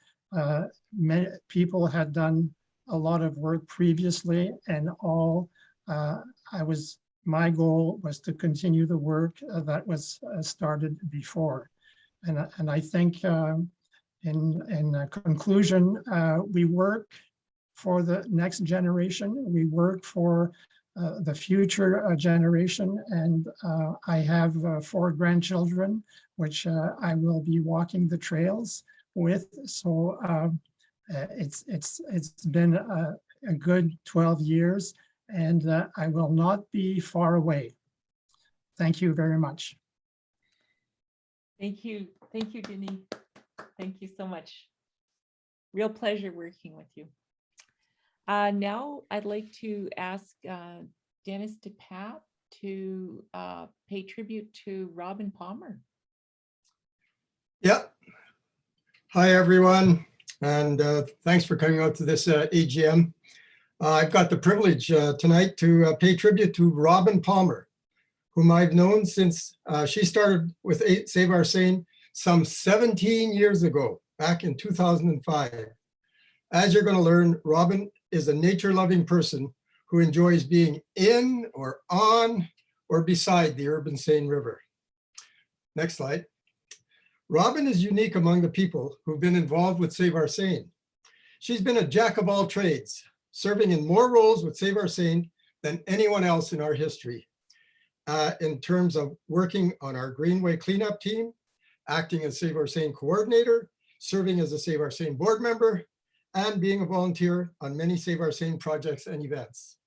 many people had done a lot of work previously, and my goal was to continue the work that was started before. And I think in conclusion, we work for the next generation. We work for the future generation. And I have 4 grandchildren, which I will be walking the trails with. So it's been a good 12 years, and I will not be far away. Thank you very much. Thank you. Thank you, Denis. Thank you so much. Real pleasure working with you. Now I'd like to ask Dennis DePape to pay tribute to Robin Palmer. Yeah. Hi, everyone, and thanks for coming out to this AGM. I've got the privilege tonight to pay tribute to Robin Palmer, whom I've known since she started with Save Our Seine some 17 years ago, back in 2005. As you're going to learn, Robin is a nature-loving person who enjoys being in or on or beside the urban Seine River. Next slide. Robin is unique among the people who've been involved with Save Our Seine. She's been a jack of all trades, serving in more roles with Save Our Seine than anyone else in our history, in terms of working on our Greenway cleanup team, acting as Save Our Seine coordinator, serving as a Save Our Seine board member, and being a volunteer on many Save Our Seine projects and events.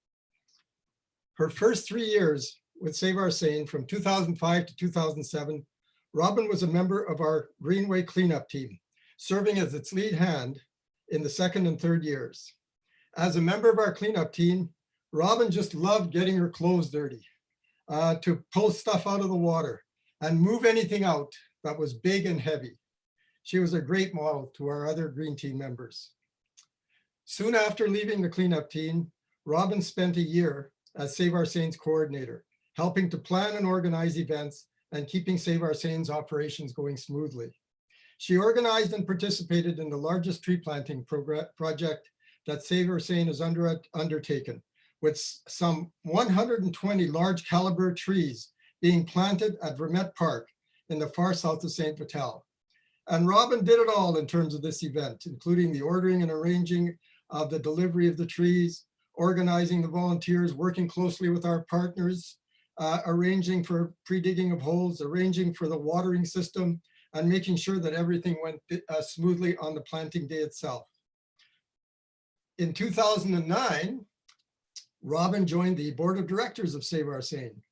Her first 3 years with Save Our Seine, from 2005 to 2007, Robin was a member of our Greenway cleanup team, serving as its lead hand in the second and third years. As a member of our cleanup team, Robin just loved getting her clothes dirty, to pull stuff out of the water and move anything out that was big and heavy. She was a great model to our other Green Team members. Soon after leaving the cleanup team, Robin spent a year as Save Our Seine's coordinator, helping to plan and organize events and keeping Save Our Seine's operations going smoothly. She organized and participated in the largest tree planting project that Save Our Seine has undertaken, with some 120 large caliber trees being planted at Vermette Park in the far south of St. Vital. And Robin did it all in terms of this event, including the ordering and arranging of the delivery of the trees, organizing the volunteers, working closely with our partners, arranging for pre-digging of holes, arranging for the watering system, and making sure that everything went smoothly on the planting day itself. In 2009, Robin joined the board of directors of Save Our Seine,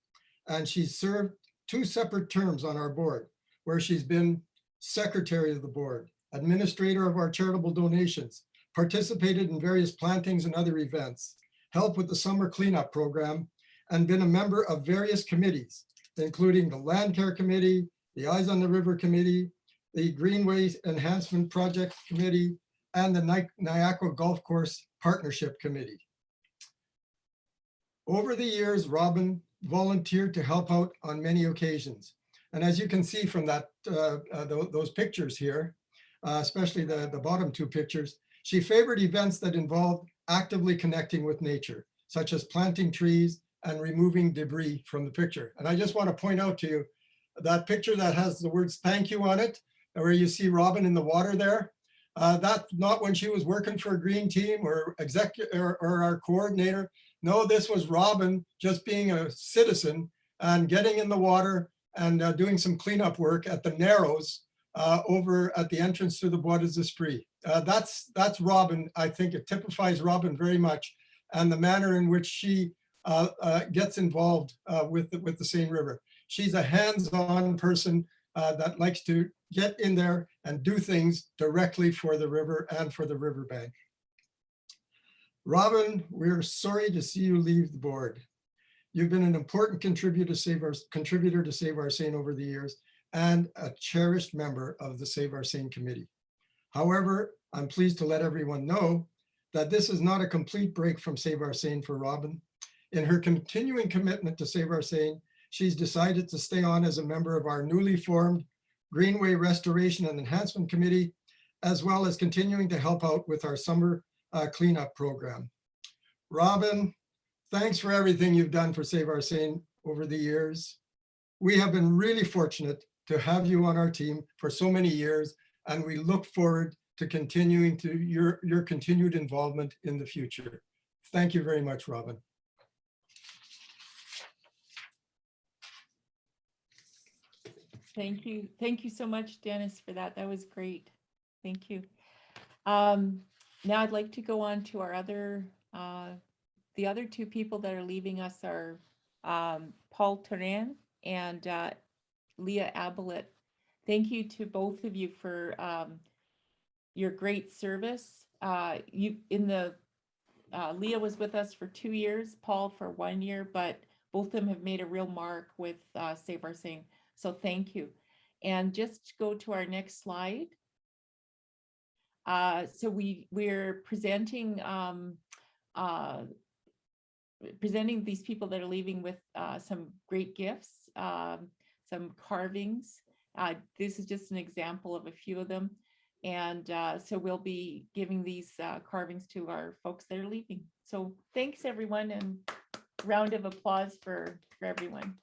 and she served 2 separate terms on our board, where she's been secretary of the board, administrator of our charitable donations, participated in various plantings and other events, helped with the summer cleanup program, and been a member of various committees, including the Land Care Committee, the Eyes on the River Committee, the Greenway Enhancement Project Committee, and the Niagara Golf Course Partnership Committee. Over the years, Robin volunteered to help out on many occasions. And as you can see from that, those pictures here, especially the bottom 2 pictures, she favored events that involved actively connecting with nature, such as planting trees and removing debris from the picture. And I just want to point out to you that picture that has the words "thank you" on it, where you see Robin in the water there. That's not when she was working for a Green Team or our coordinator. No, this was Robin just being a citizen and getting in the water and doing some cleanup work at the Narrows over at the entrance to the Bois des Esprits. That's Robin. I think it typifies Robin very much, and the manner in which she gets involved with the Seine River. She's a hands-on person that likes to get in there and do things directly for the river and for the riverbank. Robin, we're sorry to see you leave the board. You've been an important contributor to Save Our Seine over the years and a cherished member of the Save Our Seine committee. However, I'm pleased to let everyone know that this is not a complete break from Save Our Seine for Robin. In her continuing commitment to Save Our Seine, she's decided to stay on as a member of our newly formed Greenway Restoration and Enhancement Committee, as well as continuing to help out with our summer cleanup program. Robin, thanks for everything you've done for Save Our Seine over the years. We have been really fortunate to have you on our team for so many years, and we look forward to continuing to your continued involvement in the future. Thank you very much, Robin. Thank you. Thank you so much, Dennis, for that. That was great. Thank you. Now I'd like to go on to our other, the other 2 people that are leaving us are Paul Turin and Leah Abelet. Thank you to both of you for your great service. Leah was with us for 2 years, Paul for 1 year, but both of them have made a real mark with Save Our Seine. So thank you. And just go to our next slide. So we're presenting these people that are leaving with some great gifts, some carvings. This is just an example of a few of them. And so we'll be giving these carvings to our folks that are leaving. So thanks everyone, and round of applause for everyone.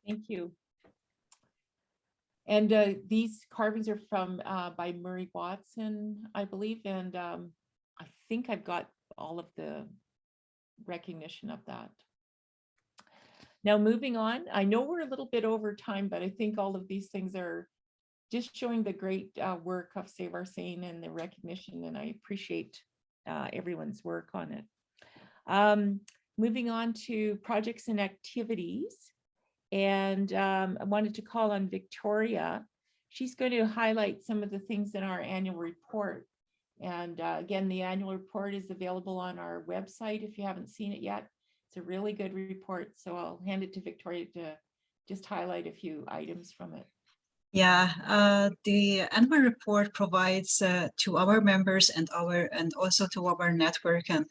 Thank you. And these carvings are from by Murray Watson, I believe. And I think I've got all of the recognition of that. Now, moving on, I know we're a little bit over time, but I think all of these things are just showing the great work of Save Our Seine and the recognition, and I appreciate everyone's work on it. Moving on to projects and activities, and I wanted to call on Victoria. She's going to highlight some of the things in our annual report. And again, the annual report is available on our website if you haven't seen it yet. It's a really good report, so I'll hand it to Victoria to just highlight a few items from it. Yeah, the annual report provides to our members and also to our network and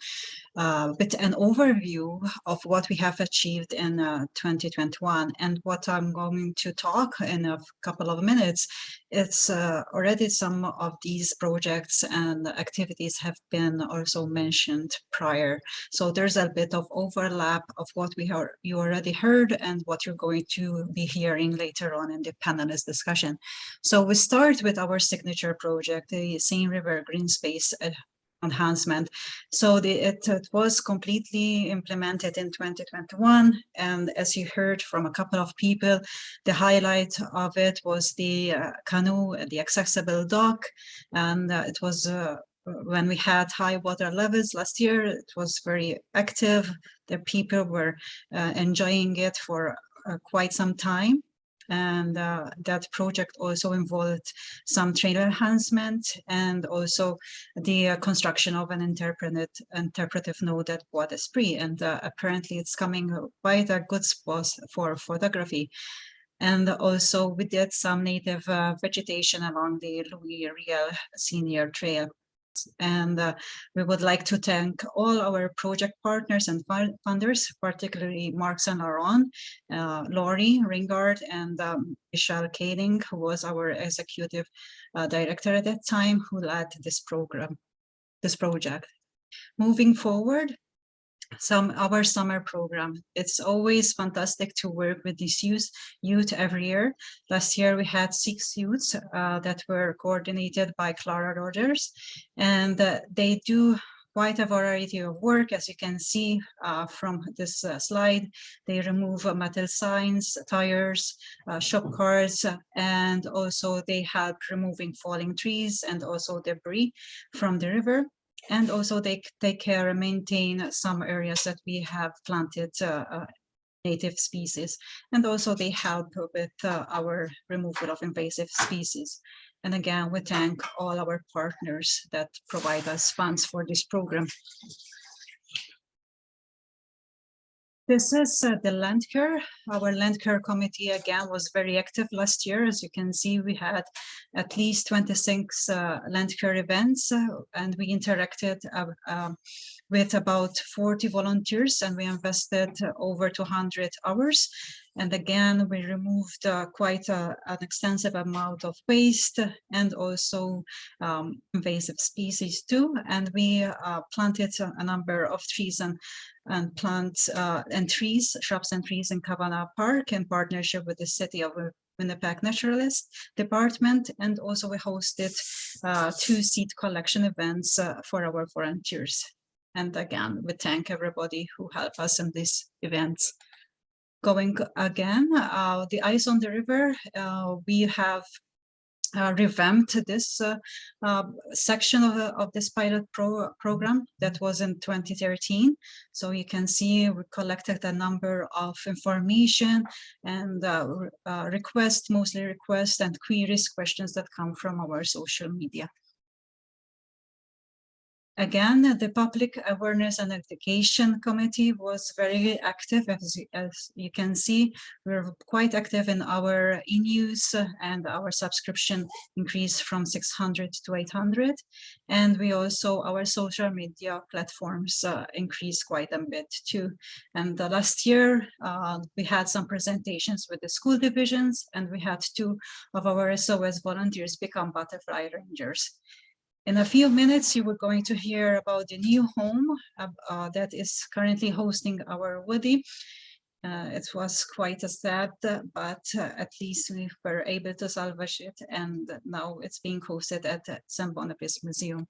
with an overview of what we have achieved in 2021. And what I'm going to talk in a couple of minutes, it's already some of these projects and activities have been also mentioned prior. So there's a bit of overlap of what you already heard and what you're going to be hearing later on in the panelist discussion. So we start with our signature project, the Seine River Green Space enhancement. So it was completely implemented in 2021. And as you heard from a couple of people, the highlight of it was the canoe, the accessible dock. And it was when we had high water levels last year, it was very active. The people were enjoying it for quite some time. And that project also involved some trail enhancement and also the construction of an interpretive node at Bois d'Esprit. And apparently it's coming quite a good spot for photography. And also we did some native vegetation along the Louis Riel Senior Trail. And we would like to thank all our project partners and funders, particularly Marks and Laurent, Laurie Ringard, and Michelle Kading, who was our executive director at that time, who led this project. Moving forward, our summer program. It's always fantastic to work with these youth every year. Last year we had 6 youths that were coordinated by Clara Rogers, and they do quite a variety of work. As you can see from this slide, they remove metal signs, tires, shop carts, and also they help removing falling trees and also debris from the river. And also they take care and maintain some areas that we have planted native species. And also they help with our removal of invasive species. And again, we thank all our partners that provide us funds for this program. This is the land care. Our land care committee again was very active last year. As you can see, we had at least 26 land care events and we interacted with about 40 volunteers and we invested over 200 hours. And again, we removed quite an extensive amount of waste and also invasive species too. And we planted a number of trees and plants and trees, shrubs and trees in Kavanagh Park in partnership with the City of Winnipeg Naturalist Department. And also we hosted 2 seed collection events for our volunteers. And again, we thank everybody who helped us in these events. Going again, the Ice on the River, we have revamped this section of this pilot program that was in 2013. So you can see we collected a number of information and requests, mostly requests and queries, questions that come from our social media. Again, the Public Awareness and Education Committee was very active. As you can see, we're quite active in our e-news and our subscription increased from 600 to 800. And we also, our social media platforms increased quite a bit too. And last year, we had some presentations with the school divisions and we had 2 of our SOS volunteers become butterfly rangers. In a few minutes, you were going to hear about the new home that is currently hosting our Woody. It was quite a sad, but at least we were able to salvage it, and now it's being hosted at the St. Boniface Museum.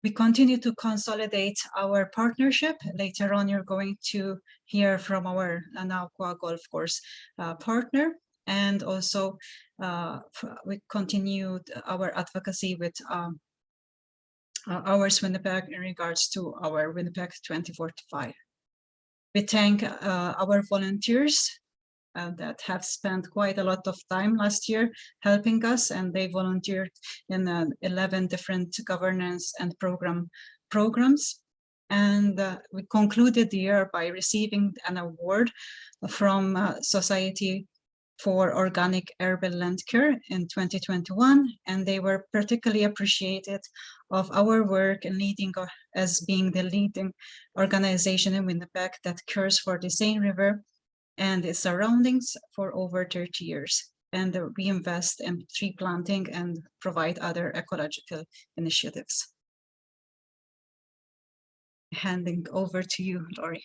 We continue to consolidate our partnership. Later on, you're going to hear from our Anaqua Golf Course partner, and also we continued our advocacy with Hours Winnipeg in regards to our Winnipeg 2045. We thank our volunteers that have spent quite a lot of time last year helping us, and they volunteered in 11 different governance and programs. And we concluded the year by receiving an award from Society for Organic Herbal Land Care in 2021, and they were particularly appreciated of our work in leading as being the leading organization in Winnipeg that cares for the Seine River and its surroundings for over 30 years. And we invest in tree planting and provide other ecological initiatives. Handing over to you, Laurie.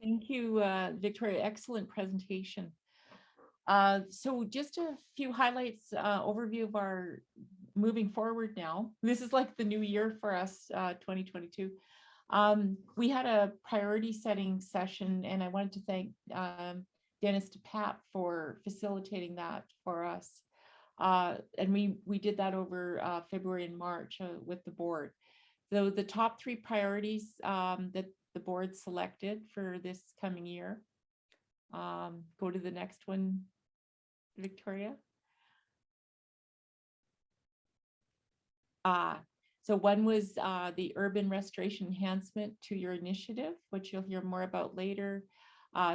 Thank you, Victoria. Excellent presentation. So just a few highlights, overview of our moving forward now. This is like the new year for us, 2022. We had a priority setting session, and I wanted to thank Dennis DePape for facilitating that for us. And we did that over February and March with the board. So the top 3 priorities that the board selected for this coming year. Go to the next one, Victoria. So one was the urban restoration enhancement to your initiative, which you'll hear more about later.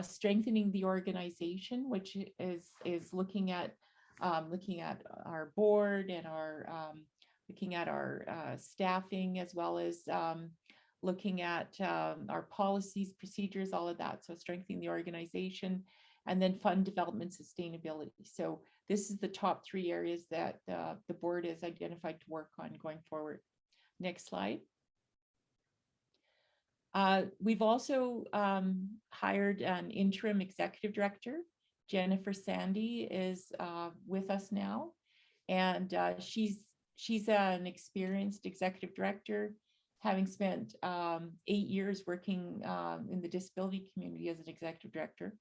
Strengthening the organization, which is looking at our board and looking at our staffing, as well as looking at our policies, procedures, all of that. So strengthening the organization, and then fund development, sustainability. So this is the top 3 areas that the board has identified to work on going forward. Next slide. We've also hired an interim executive director. Jennifer Sandy is with us now, and she's an experienced executive director, having spent 8 years working in the disability community as an executive director.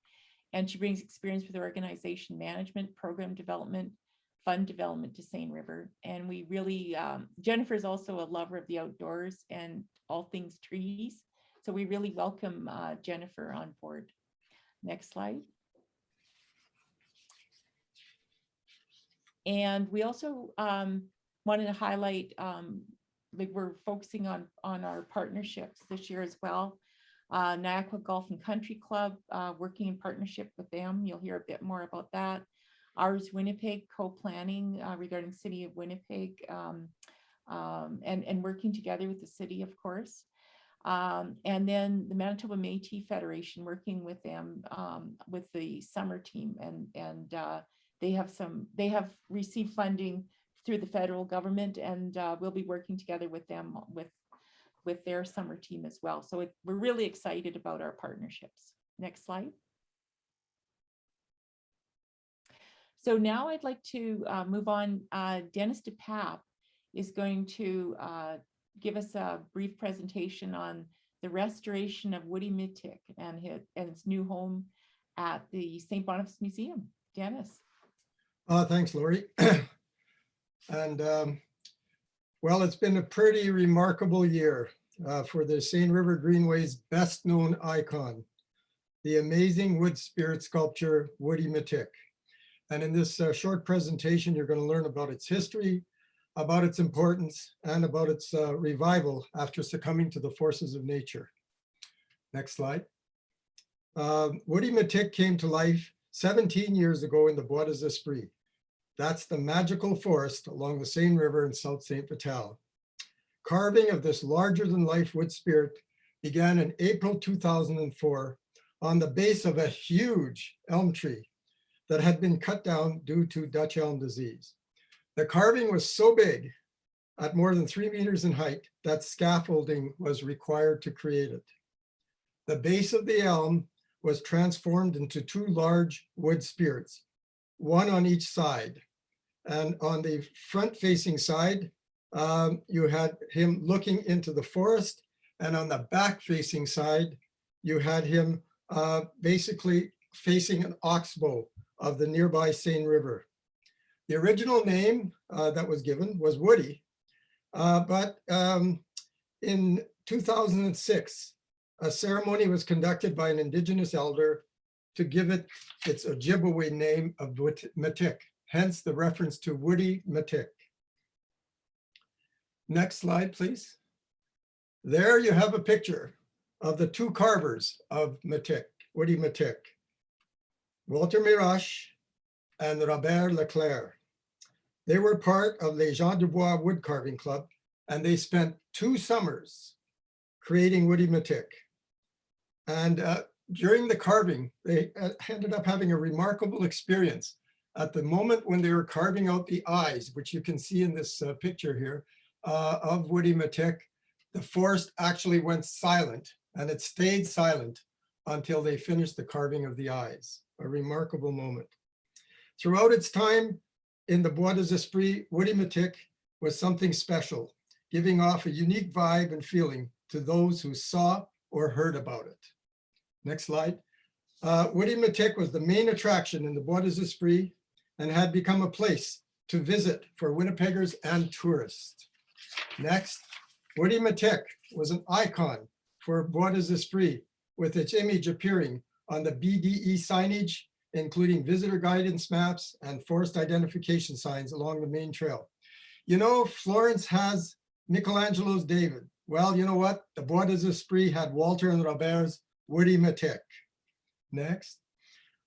And she brings experience with organization management, program development, fund development to Seine River. And we really, Jennifer is also a lover of the outdoors and all things trees. So we really welcome Jennifer on board. Next slide. And we also wanted to highlight, like we're focusing on our partnerships this year as well. Niagara Golf and Country Club, working in partnership with them. You'll hear a bit more about that. Ours Winnipeg co-planning regarding City of Winnipeg, and working together with the city, of course. And then the Manitoba Métis Federation, working with them with the summer team, and they have received funding through the federal government, and we'll be working together with them with their summer team as well. So we're really excited about our partnerships. Next slide. So now I'd like to move on. Dennis DePape is going to give us a brief presentation on the restoration of Woody Mitik and its new home at the St. Boniface Museum. Dennis. Thanks, Laurie. And well, it's been a pretty remarkable year for the Seine River Greenway's best known icon, the amazing wood spirit sculpture, Woody Mitik. And in this short presentation, you're going to learn about its history, about its importance, and about its revival after succumbing to the forces of nature. Next slide. Woody Mitik came to life 17 years ago in the Bois des Esprits. That's the magical forest along the Seine River in South St. Vital. Carving of this larger-than-life wood spirit began in April 2004 on the base of a huge elm tree that had been cut down due to Dutch elm disease. The carving was so big, at more than 3 meters in height, that scaffolding was required to create it. the base of the elm was transformed into two large wood spirits, one on each side. And on the front-facing side, you had him looking into the forest, and on the back-facing side, you had him basically facing an oxbow of the nearby Seine River. The original name that was given was Woody, but in 2006, a ceremony was conducted by an Indigenous elder to give it its Ojibwe name of Matik, hence the reference to Woody Matik. Next slide, please. There you have a picture of the two carvers of Matik, Woody Matik, Walter Mirache and Robert Leclerc. They were part of Les Gens du Bois Wood Carving Club, and they spent 2 summers creating Woody Matik. And during the carving, they ended up having a remarkable experience. At the moment when they were carving out the eyes, which you can see in this picture here, of Woody Matik, the forest actually went silent, and it stayed silent until they finished the carving of the eyes. A remarkable moment. Throughout its time in the Bois des Esprits, Woody Matik was something special, giving off a unique vibe and feeling to those who saw or heard about it. Next slide. Woody Matik was the main attraction in the Bois des Esprits and had become a place to visit for Winnipeggers and tourists. Next, Woody Matik was an icon for Bois des Esprits, with its image appearing on the BDE signage, including visitor guidance maps and forest identification signs along the main trail. You know, Florence has Michelangelo's David. Well, you know what? The Bois des Esprits had Walter and Robert's Woody Matik. Next.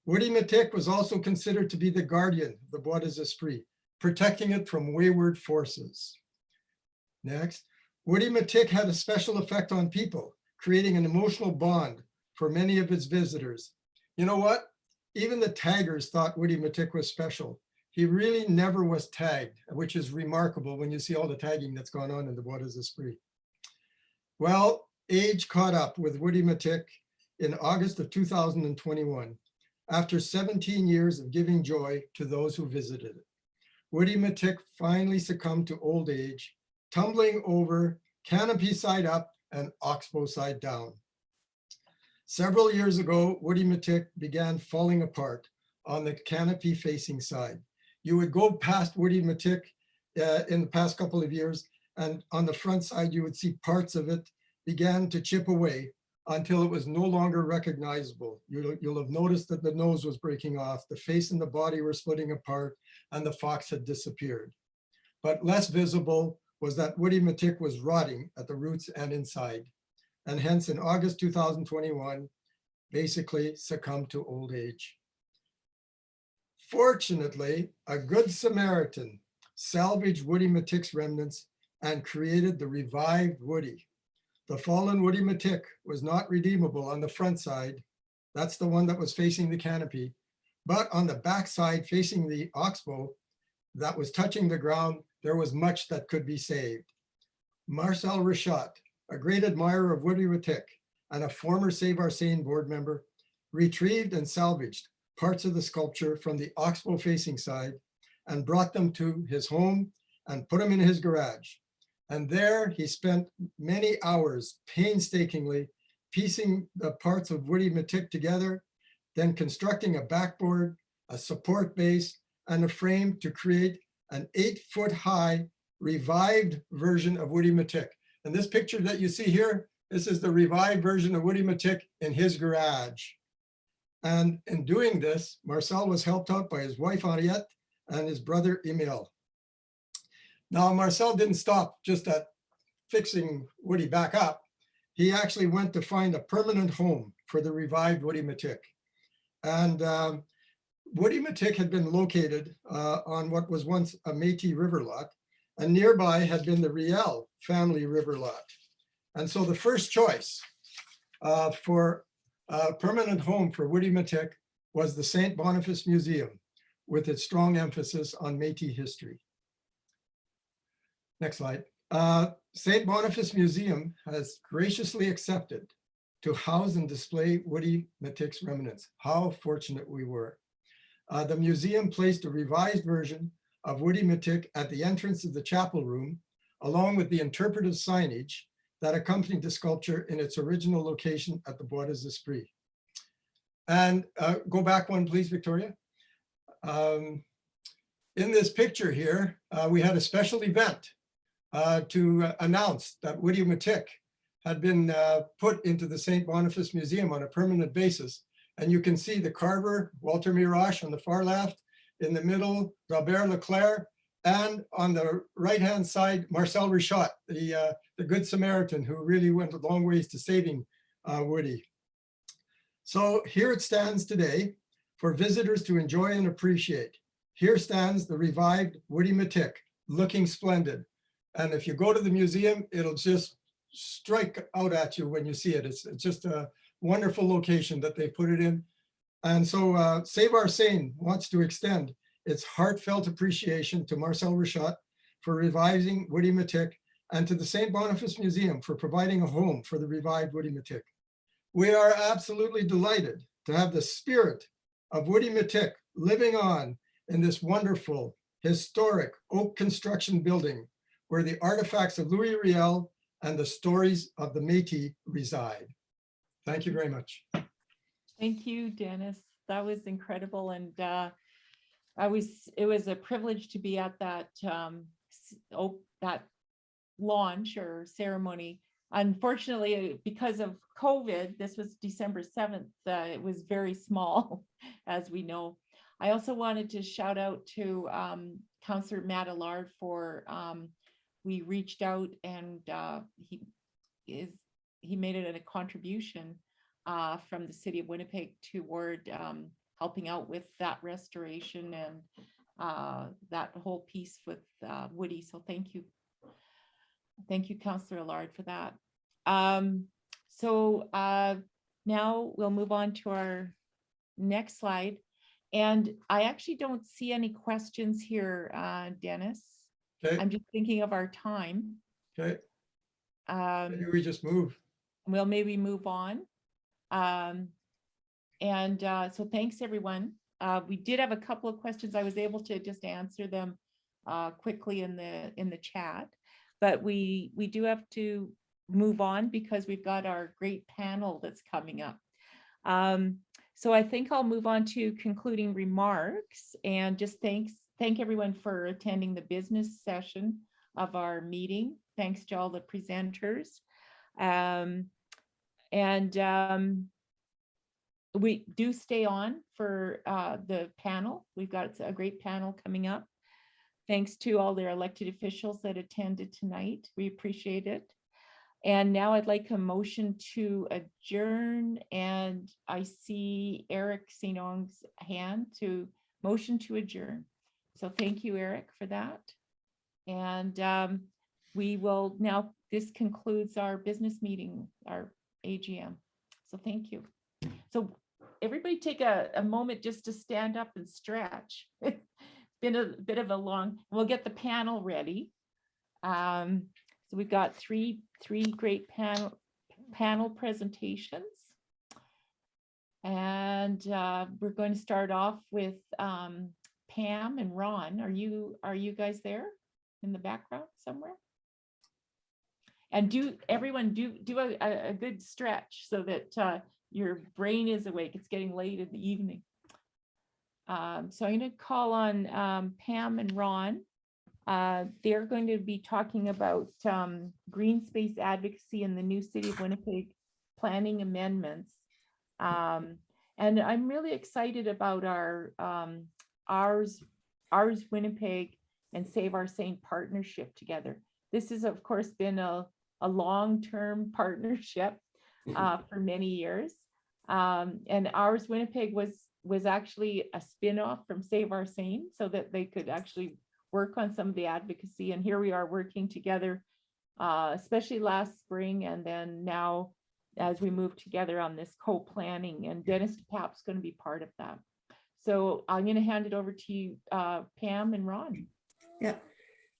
Woody Matik was also considered to be the guardian of the Bois des Esprits, protecting it from wayward forces. Next. Woody Matik had a special effect on people, creating an emotional bond for many of its visitors. You know what? Even the taggers thought Woody Matik was special. He really never was tagged, which is remarkable when you see all the tagging that's gone on in the Bois des Esprits. Well, age caught up with Woody Matik in August of 2021, after 17 years of giving joy to those who visited it. Woody Matik finally succumbed to old age, tumbling over canopy side up and oxbow side down. Several years ago, Woody Matik began falling apart on the canopy facing side. You would go past Woody Matik in the past couple of years, and on the front side, you would see parts of it began to chip away until it was no longer recognizable. You'll have noticed that the nose was breaking off, the face and the body were splitting apart, and the fox had disappeared. But less visible was that Woody Matik was rotting at the roots and inside, and hence in August 2021, basically succumbed to old age. Fortunately, a good Samaritan salvaged Woody Matik's remnants and created the revived Woody. The fallen Woody Matik was not redeemable on the front side. That's the one that was facing the canopy. But on the back side facing the oxbow that was touching the ground, there was much that could be saved. Marcel Richat, a great admirer of Woody Matik and a former Save Our Seine board member, retrieved and salvaged parts of the sculpture from the oxbow facing side and brought them to his home and put them in his garage. And there he spent many hours painstakingly piecing the parts of Woody Matik together, then constructing a backboard, a support base, and a frame to create an 8-foot high revived version of Woody Matik. And this picture that you see here, this is the revived version of Woody Matik in his garage. And in doing this, Marcel was helped out by his wife Henriette and his brother Emile. Now, Marcel didn't stop just at fixing Woody back up. He actually went to find a permanent home for the revived Woody Matik. And Woody Matik had been located on what was once a Métis river lot, and nearby had been the Riel family river lot. And so the first choice for a permanent home for Woody Matik was the St. Boniface Museum, with its strong emphasis on Métis history. Next slide. St. Boniface Museum has graciously accepted to house and display Woody Matick's remnants. How fortunate we were. The museum placed a revised version of Woody Matick at the entrance of the chapel room, along with the interpretive signage that accompanied the sculpture in its original location at the Bois des Esprits. And go back one, please, Victoria. In this picture here, we had a special event to announce that Woody Matick had been put into the St. Boniface Museum on a permanent basis. And you can see the carver, Walter Mirache, on the far left, in the middle, Robert Leclerc, and on the right-hand side, Marcel Richot, the Good Samaritan, who really went a long ways to saving Woody. So here it stands today for visitors to enjoy and appreciate. Here stands the revived Woody Matick, looking splendid. And if you go to the museum, it'll just strike out at you when you see it. It's just a wonderful location that they put it in. And so Save Our Seine wants to extend its heartfelt appreciation to Marcel Richot for reviving Woody Matick, and to the St. Boniface Museum for providing a home for the revived Woody Matick. We are absolutely delighted to have the spirit of Woody Matick living on in this wonderful, historic oak construction building where the artifacts of Louis Riel and the stories of the Métis reside. Thank you very much. Thank you, Dennis. That was incredible. And it was a privilege to be at that that launch or ceremony. Unfortunately, because of COVID, this was December 7th. It was very small, as we know. I also wanted to shout out to Councillor Matt Allard for we reached out and he made it a contribution from the city of Winnipeg toward helping out with that restoration and that whole piece with Woody. So thank you. Thank you, Councillor Allard, for that. So now we'll move on to our next slide. And I actually don't see any questions here, Dennis. Okay. I'm just thinking of our time. Okay. Maybe we just move. We'll maybe move on. So thanks, everyone. We did have a couple of questions. I was able to just answer them quickly in the chat, but we do have to move on because we've got our great panel that's coming up. So I think I'll move on to concluding remarks and just thank everyone for attending the business session of our meeting. Thanks to all the presenters. We do stay on for the panel. We've got a great panel coming up. Thanks to all their elected officials that attended tonight. We appreciate it. And now I'd like a motion to adjourn. And I see Eric Sinong's hand to motion to adjourn. So thank you, Eric, for that. And we will now, this concludes our business meeting, our AGM. So thank you. So everybody take a moment just to stand up and stretch. It's been a bit of a long, we'll get the panel ready. So we've got three great panel presentations. And we're going to start off with Pam and Ron. Are you guys there in the background somewhere? And everyone do a good stretch so that your brain is awake. It's getting late in the evening. So I'm going to call on Pam and Ron. They're going to be talking about green space advocacy in the new City of Winnipeg planning amendments. And I'm really excited about our ours Winnipeg and Save Our Seine partnership together. This has, of course, been a long-term partnership for many years. And ours Winnipeg was actually a spin-off from Save Our Seine so that they could actually work on some of the advocacy. And here we are working together, especially last spring. And then now, as we move together on this co-planning, and Dennis DePap's going to be part of that. So I'm going to hand it over to you, Pam and Ron. Yeah.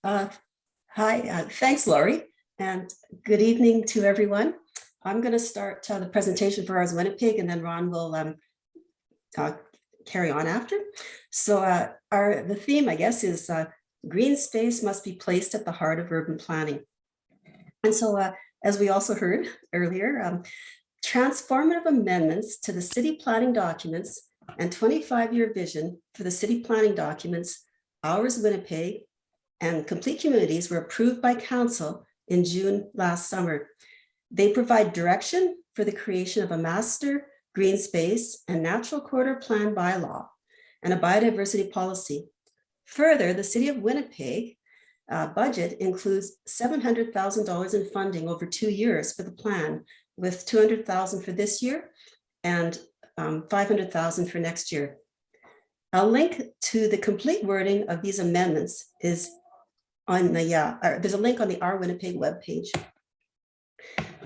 Hi, thanks, Laurie, and good evening to everyone. I'm going to start the presentation for ours Winnipeg, and then Ron will carry on after. So the theme, I guess, is green space must be placed at the heart of urban planning. And so as we also heard earlier, transformative amendments to the city planning documents and 25-year vision for the city planning documents, ours Winnipeg, and complete communities were approved by council in June last summer. They provide direction for the creation of a master green space and natural corridor plan bylaw and a biodiversity policy. Further, the city of Winnipeg budget includes $700,000 in funding over 2 years for the plan, with $200,000 for this year and $500,000 for next year. A link to the complete wording of these amendments is on the, there's a link on the Our Winnipeg webpage.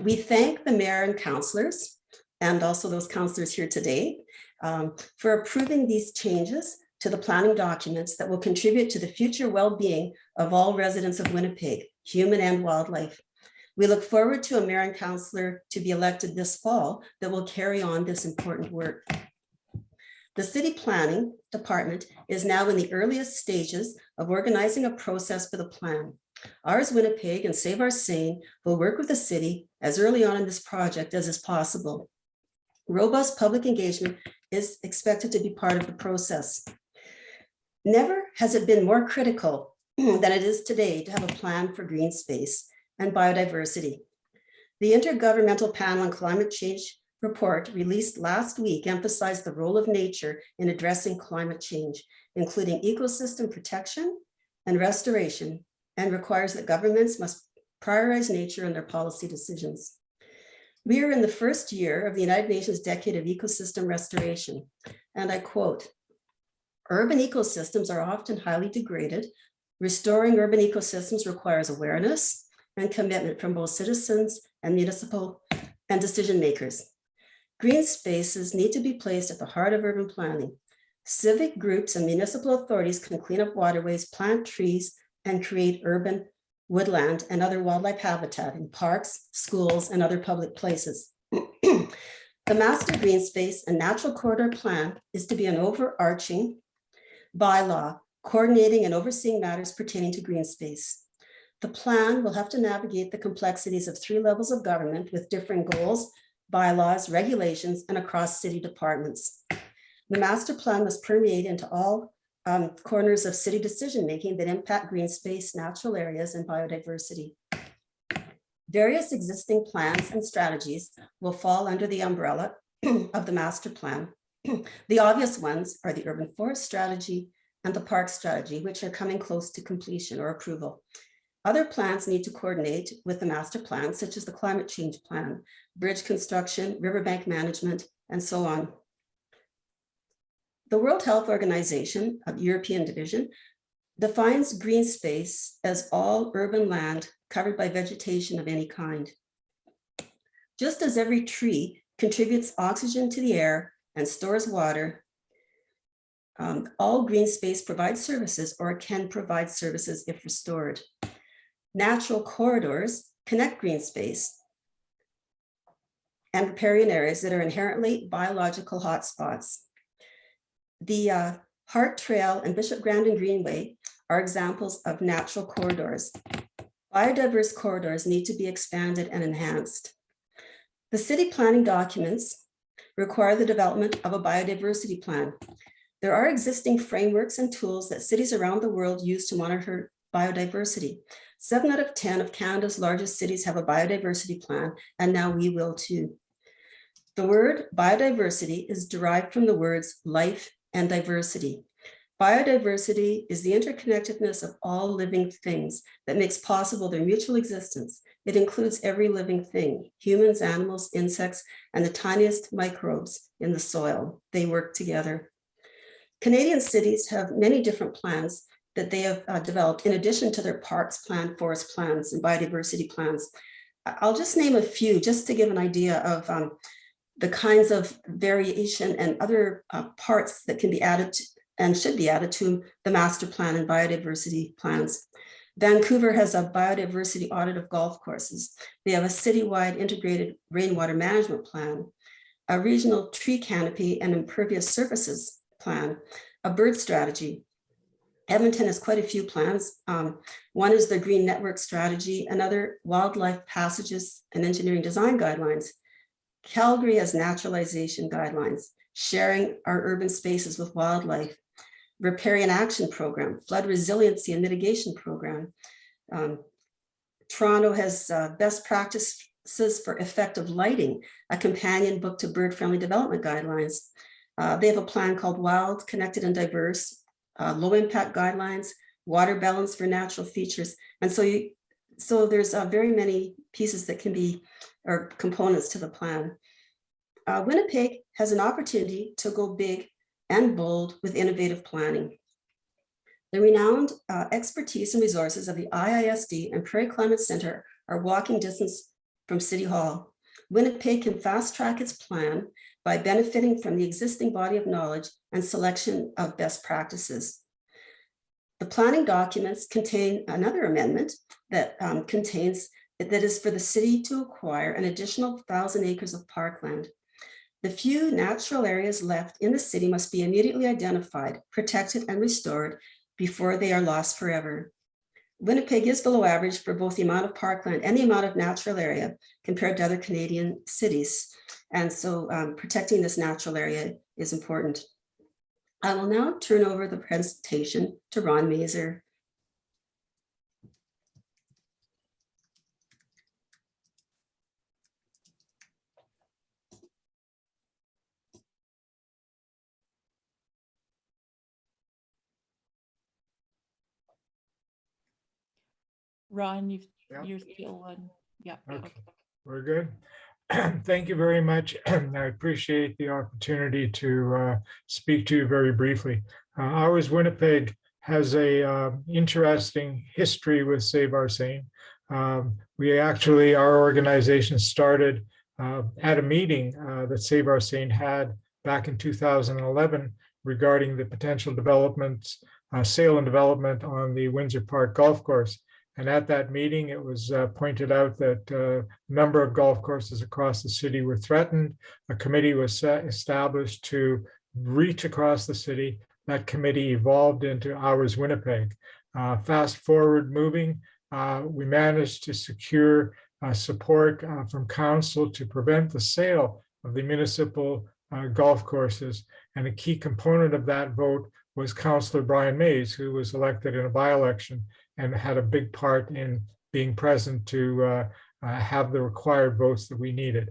We thank the mayor and councillors, and also those councillors here today, for approving these changes to the planning documents that will contribute to the future well-being of all residents of Winnipeg, human and wildlife. We look forward to a mayor and councillor to be elected this fall that will carry on this important work. The city planning department is now in the earliest stages of organizing a process for the plan. Ours Winnipeg and Save Our Seine will work with the city as early on in this project as is possible. Robust public engagement is expected to be part of the process. Never has it been more critical than it is today to have a plan for green space and biodiversity. The Intergovernmental Panel on Climate Change report released last week emphasized the role of nature in addressing climate change, including ecosystem protection and restoration, and requires that governments must prioritize nature in their policy decisions. We are in the first year of the United Nations Decade of Ecosystem Restoration, and I quote, "Urban ecosystems are often highly degraded. Restoring urban ecosystems requires awareness and commitment from both citizens and municipal and decision makers. Green spaces need to be placed at the heart of urban planning. Civic groups and municipal authorities can clean up waterways, plant trees, and create urban woodland and other wildlife habitat in parks, schools, and other public places. The Master Green Space and Natural Corridor Plan is to be an overarching bylaw coordinating and overseeing matters pertaining to green space. The plan will have to navigate the complexities of 3 levels of government with differing goals, bylaws, regulations, and across city departments. The master plan must permeate into all corners of city decision-making that impact green space, natural areas, and biodiversity. Various existing plans and strategies will fall under the umbrella of the master plan. The obvious ones are the urban forest strategy and the park strategy, which are coming close to completion or approval. Other plans need to coordinate with the master plan, such as the climate change plan, bridge construction, riverbank management, and so on. The World Health Organization, a European division, defines green space as all urban land covered by vegetation of any kind. Just as every tree contributes oxygen to the air and stores water, all green space provides services or can provide services if restored. Natural corridors connect green space and riparian areas that are inherently biological hotspots. The Hart Trail and Bishop Grandin Greenway are examples of natural corridors. Biodiverse corridors need to be expanded and enhanced. The city planning documents require the development of a biodiversity plan. There are existing frameworks and tools that cities around the world use to monitor biodiversity. 7 out of 10 of Canada's largest cities have a biodiversity plan, and now we will too. The word biodiversity is derived from the words life and diversity. Biodiversity is the interconnectedness of all living things that makes possible their mutual existence. It includes every living thing, humans, animals, insects, and the tiniest microbes in the soil. They work together. Canadian cities have many different plans that they have developed in addition to their parks plan, forest plans, and biodiversity plans. I'll just name a few just to give an idea of the kinds of variation and other parts that can be added to, and should be added to the master plan and biodiversity plans. Vancouver has a biodiversity audit of golf courses. They have a citywide integrated rainwater management plan, a regional tree canopy and impervious surfaces plan, a bird strategy. Edmonton has quite a few plans. One is the Green Network Strategy, another wildlife passages and engineering design guidelines. Calgary has naturalization guidelines, sharing our urban spaces with wildlife, riparian action program, flood resiliency and mitigation program. Toronto has best practices for effective lighting, a companion book to bird-friendly development guidelines. They have a plan called Wild, Connected and Diverse, low impact guidelines, water balance for natural features. And so there's very many pieces that can be, or components to the plan. Winnipeg has an opportunity to go big and bold with innovative planning. The renowned expertise and resources of the IISD and Prairie Climate Center are walking distance from City Hall. Winnipeg can fast track its plan by benefiting from the existing body of knowledge and selection of best practices. The planning documents contain another amendment that is for the city to acquire an additional 1,000 acres of parkland. The few natural areas left in the city must be immediately identified, protected, and restored before they are lost forever. Winnipeg is below average for both the amount of parkland and the amount of natural area compared to other Canadian cities. And so protecting this natural area is important. I will now turn over the presentation to Ron Mazer. Ron, Yep. you're still on. Yeah. Okay, we're good. Thank you very much. I appreciate the opportunity to speak to you very briefly. Ours Winnipeg has a interesting history with Save Our Seine. We actually, our organization started at a meeting that Save Our Seine had back in 2011 regarding the potential developments, sale and development on the Windsor Park Golf Course. And at that meeting, it was pointed out that a number of golf courses across the city were threatened. A committee was established to reach across the city. That committee evolved into Ours Winnipeg. Fast forward moving, we managed to secure support from council to prevent the sale of the municipal golf courses. And a key component of that vote was Councillor Brian Mays, who was elected in a by-election and had a big part in being present to have the required votes that we needed.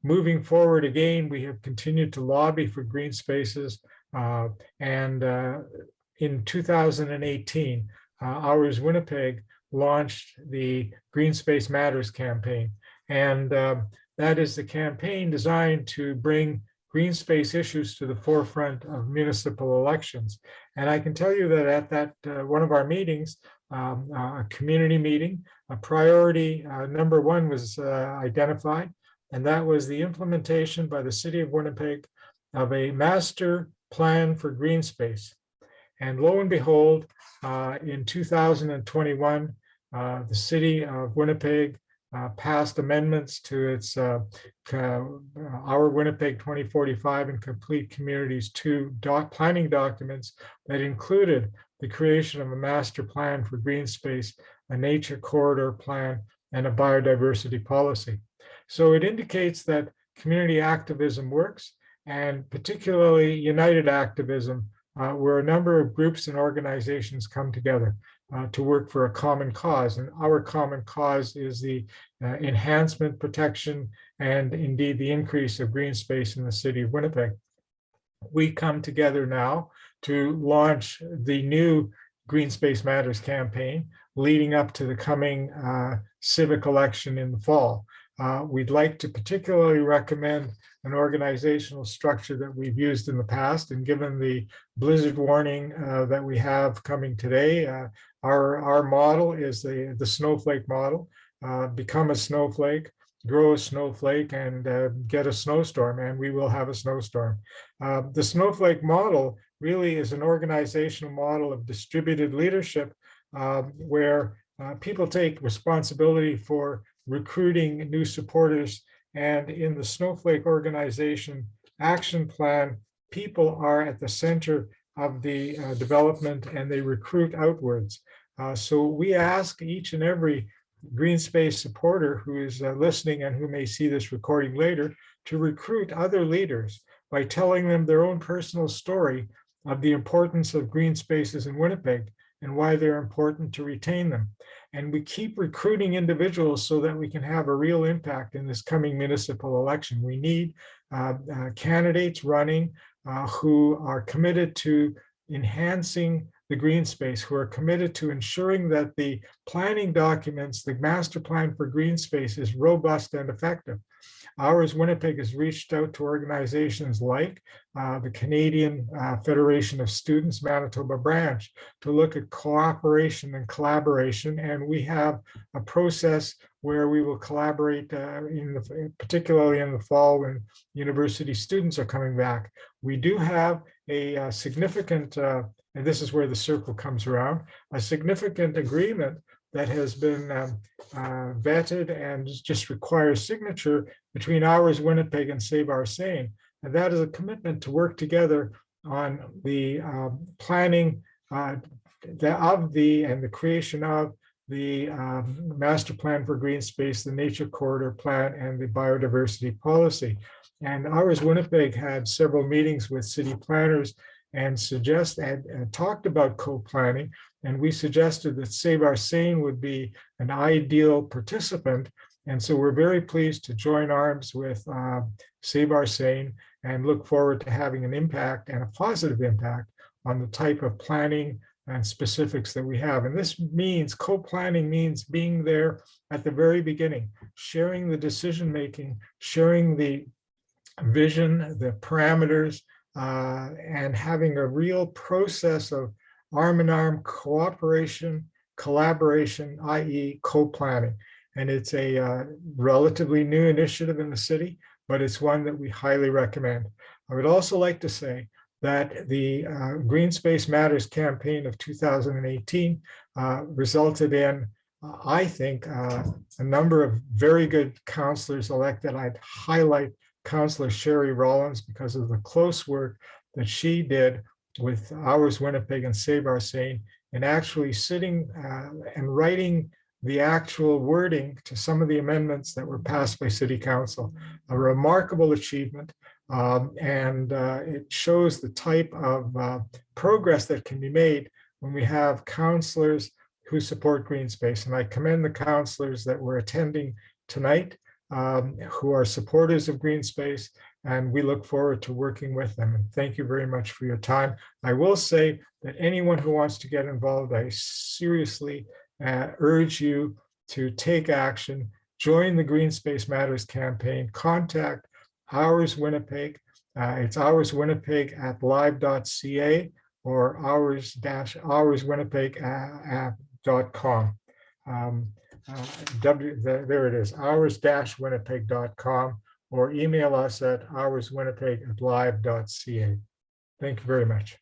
Moving forward again, we have continued to lobby for green spaces. And in 2018, Ours Winnipeg launched the Green Space Matters campaign. And that is the campaign designed to bring green space issues to the forefront of municipal elections. And I can tell you that at that one of our meetings, a community meeting, a priority number one was identified, and that was the implementation by the City of Winnipeg of a master plan for green space. And lo and behold, in 2021, the City of Winnipeg passed amendments to its Our Winnipeg 2045 and Complete Communities 2 planning documents that included the creation of a master plan for green space, a nature corridor plan, and a biodiversity policy. So it indicates that community activism works, and particularly united activism, where a number of groups and organizations come together to work for a common cause. And our common cause is the enhancement, protection, and indeed the increase of green space in the city of Winnipeg. We come together now to launch the new Green Space Matters campaign leading up to the coming civic election in the fall. We'd like to particularly recommend an organizational structure that we've used in the past, and given the blizzard warning that we have coming today, our model is the snowflake model. Become a snowflake, grow a snowflake, and get a snowstorm, and we will have a snowstorm. The snowflake model really is an organizational model of distributed leadership where people take responsibility for recruiting new supporters. And in the Snowflake organization action plan, people are at the center of the development and they recruit outwards. So we ask each and every Green Space supporter who is listening and who may see this recording later to recruit other leaders by telling them their own personal story of the importance of green spaces in Winnipeg and why they're important to retain them. And we keep recruiting individuals so that we can have a real impact in this coming municipal election. We need candidates running who are committed to enhancing the green space, who are committed to ensuring that the planning documents, the master plan for green space, is robust and effective. Ours Winnipeg has reached out to organizations like the Canadian Federation of Students Manitoba branch to look at cooperation and collaboration. And we have a process where we will collaborate particularly in the fall when university students are coming back. We do have a significant, and this is where the circle comes around, a significant agreement that has been vetted and just requires signature between Ours Winnipeg and Save Our Seine. And that is a commitment to work together on the planning and the creation of the master plan for green space, the nature corridor plan, and the biodiversity policy. And Ours Winnipeg had several meetings with city planners and talked about co-planning. And we suggested that Save Our Seine would be an ideal participant. And so we're very pleased to join arms with Save Our Seine and look forward to having an impact and a positive impact on the type of planning and specifics that we have. And this means co-planning means being there at the very beginning, sharing the decision-making, sharing the vision, the parameters, and having a real process of arm-in-arm cooperation, collaboration, i.e. co-planning. And it's a relatively new initiative in the city, but it's one that we highly recommend. I would also like to say that the Green Space Matters campaign of 2018 resulted in, I think, a number of very good councillors elected. I'd highlight Councillor Sherry Rollins because of the close work that she did with Ours Winnipeg and Save Our Seine, and actually sitting and writing the actual wording to some of the amendments that were passed by City Council. A remarkable achievement, and it shows the type of progress that can be made when we have councillors who support green space. And I commend the councillors that were attending tonight who are supporters of green space, and we look forward to working with them. And thank you very much for your time. I will say that anyone who wants to get involved, I seriously urge you to take action, join the Green Space Matters campaign, contact Ours Winnipeg. It's Ours Winnipeg at live.ca or ours-winnipeg.com. There it is, ours-winnipeg.com, or email us at ourswinnipeg@live.ca. Thank you very much.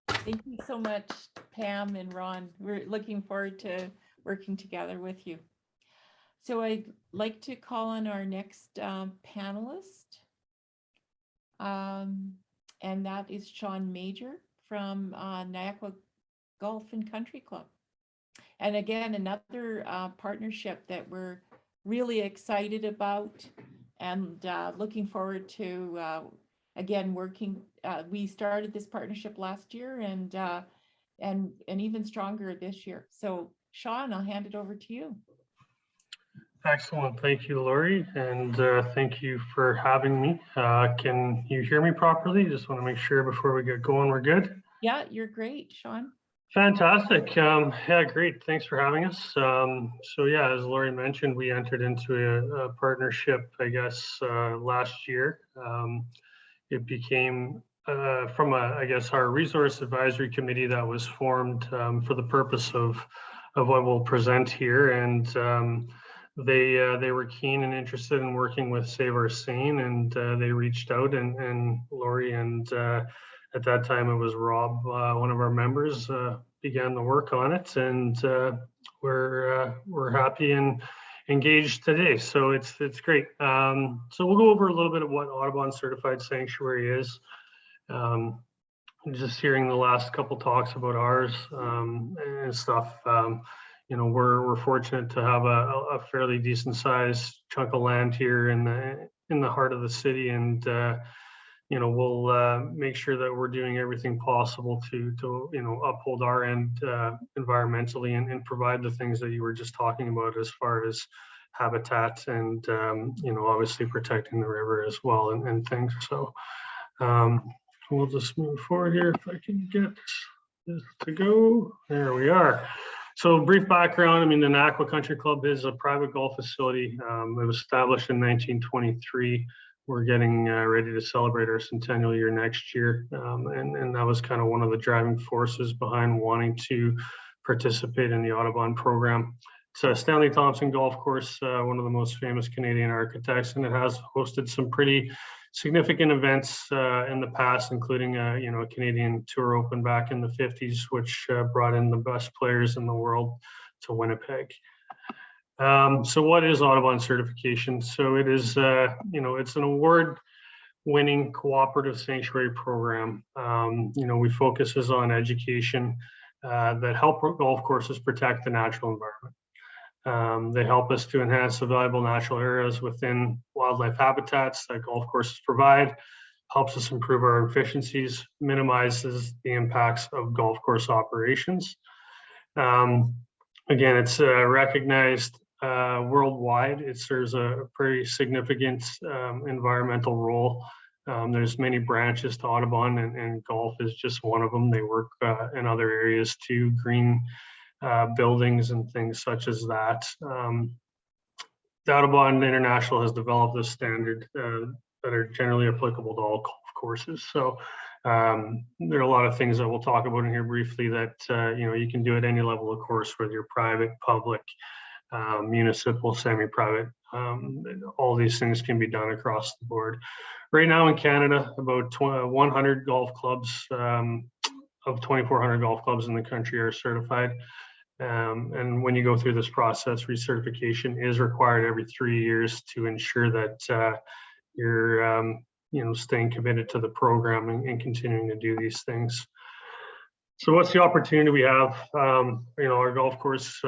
Thank you so much, Pam and Ron. We're looking forward to working together with you. So I'd like to call on our next panelist. And that is Sean Major from Niagara Golf and Country Club. And again, another partnership that we're really excited about and looking forward to, again, working. We started this partnership last year and even stronger this year. So Sean, I'll hand it over to you. Excellent. Thank you, Lori. And thank you for having me. Can you hear me properly? Just want to make sure before we get going, we're good. Yeah, you're great, Sean. Fantastic. Yeah, great. Thanks for having us. So yeah, as Lori mentioned, we entered into a partnership, I guess, last year. It became from I guess, our resource advisory committee that was formed for the purpose of what we'll present here. And they were keen and interested in working with Save Our Seine, and they reached out, and Lori and At that time, it was Rob, one of our members, began the work on it, and we're happy and engaged today. So it's great. So we'll go over a little bit of what Audubon Certified Sanctuary is. Just hearing the last couple talks about ours and stuff. You know, we're fortunate to have a fairly decent sized chunk of land here in the heart of the city, and you know, we'll make sure that we're doing everything possible to you know, uphold our end environmentally and provide the things that you were just talking about as far as habitat and you know, obviously protecting the river as well and things. So we'll just move forward here if I can get this to go. There we are. So brief background, I mean, the Naqua Country Club is a private golf facility. It was established in 1923. We're getting ready to celebrate our centennial year next year. And that was kind of one of the driving forces behind wanting to participate in the Audubon program. It's a Stanley Thompson Golf Course, one of the most famous Canadian architects, and it has hosted some pretty significant events in the past, including you know, a Canadian Tour Open back in the 50s, which brought in the best players in the world to Winnipeg. So what is Audubon certification? So it is, you know, it's an award-winning cooperative sanctuary program. You know, we focuses on education that help golf courses protect the natural environment. They help us to enhance the valuable natural areas within wildlife habitats that golf courses provide, helps us improve our efficiencies, minimizes the impacts of golf course operations. Again, it's recognized worldwide. It serves a pretty significant environmental role. There's many branches to Audubon, and golf is just one of them. They work in other areas too, green buildings and things such as that. Audubon International has developed a standard that are generally applicable to all golf courses. So there are a lot of things that we'll talk about in here briefly that you know, you can do at any level of course, whether you're private, public, municipal, semi-private. All these things can be done across the board. Right now in Canada, about 100 golf clubs of 2,400 golf clubs in the country are certified. And when you go through this process, recertification is required every 3 years to ensure that you're you know, staying committed to the program and continuing to do these things. So what's the opportunity we have? You know, our golf course,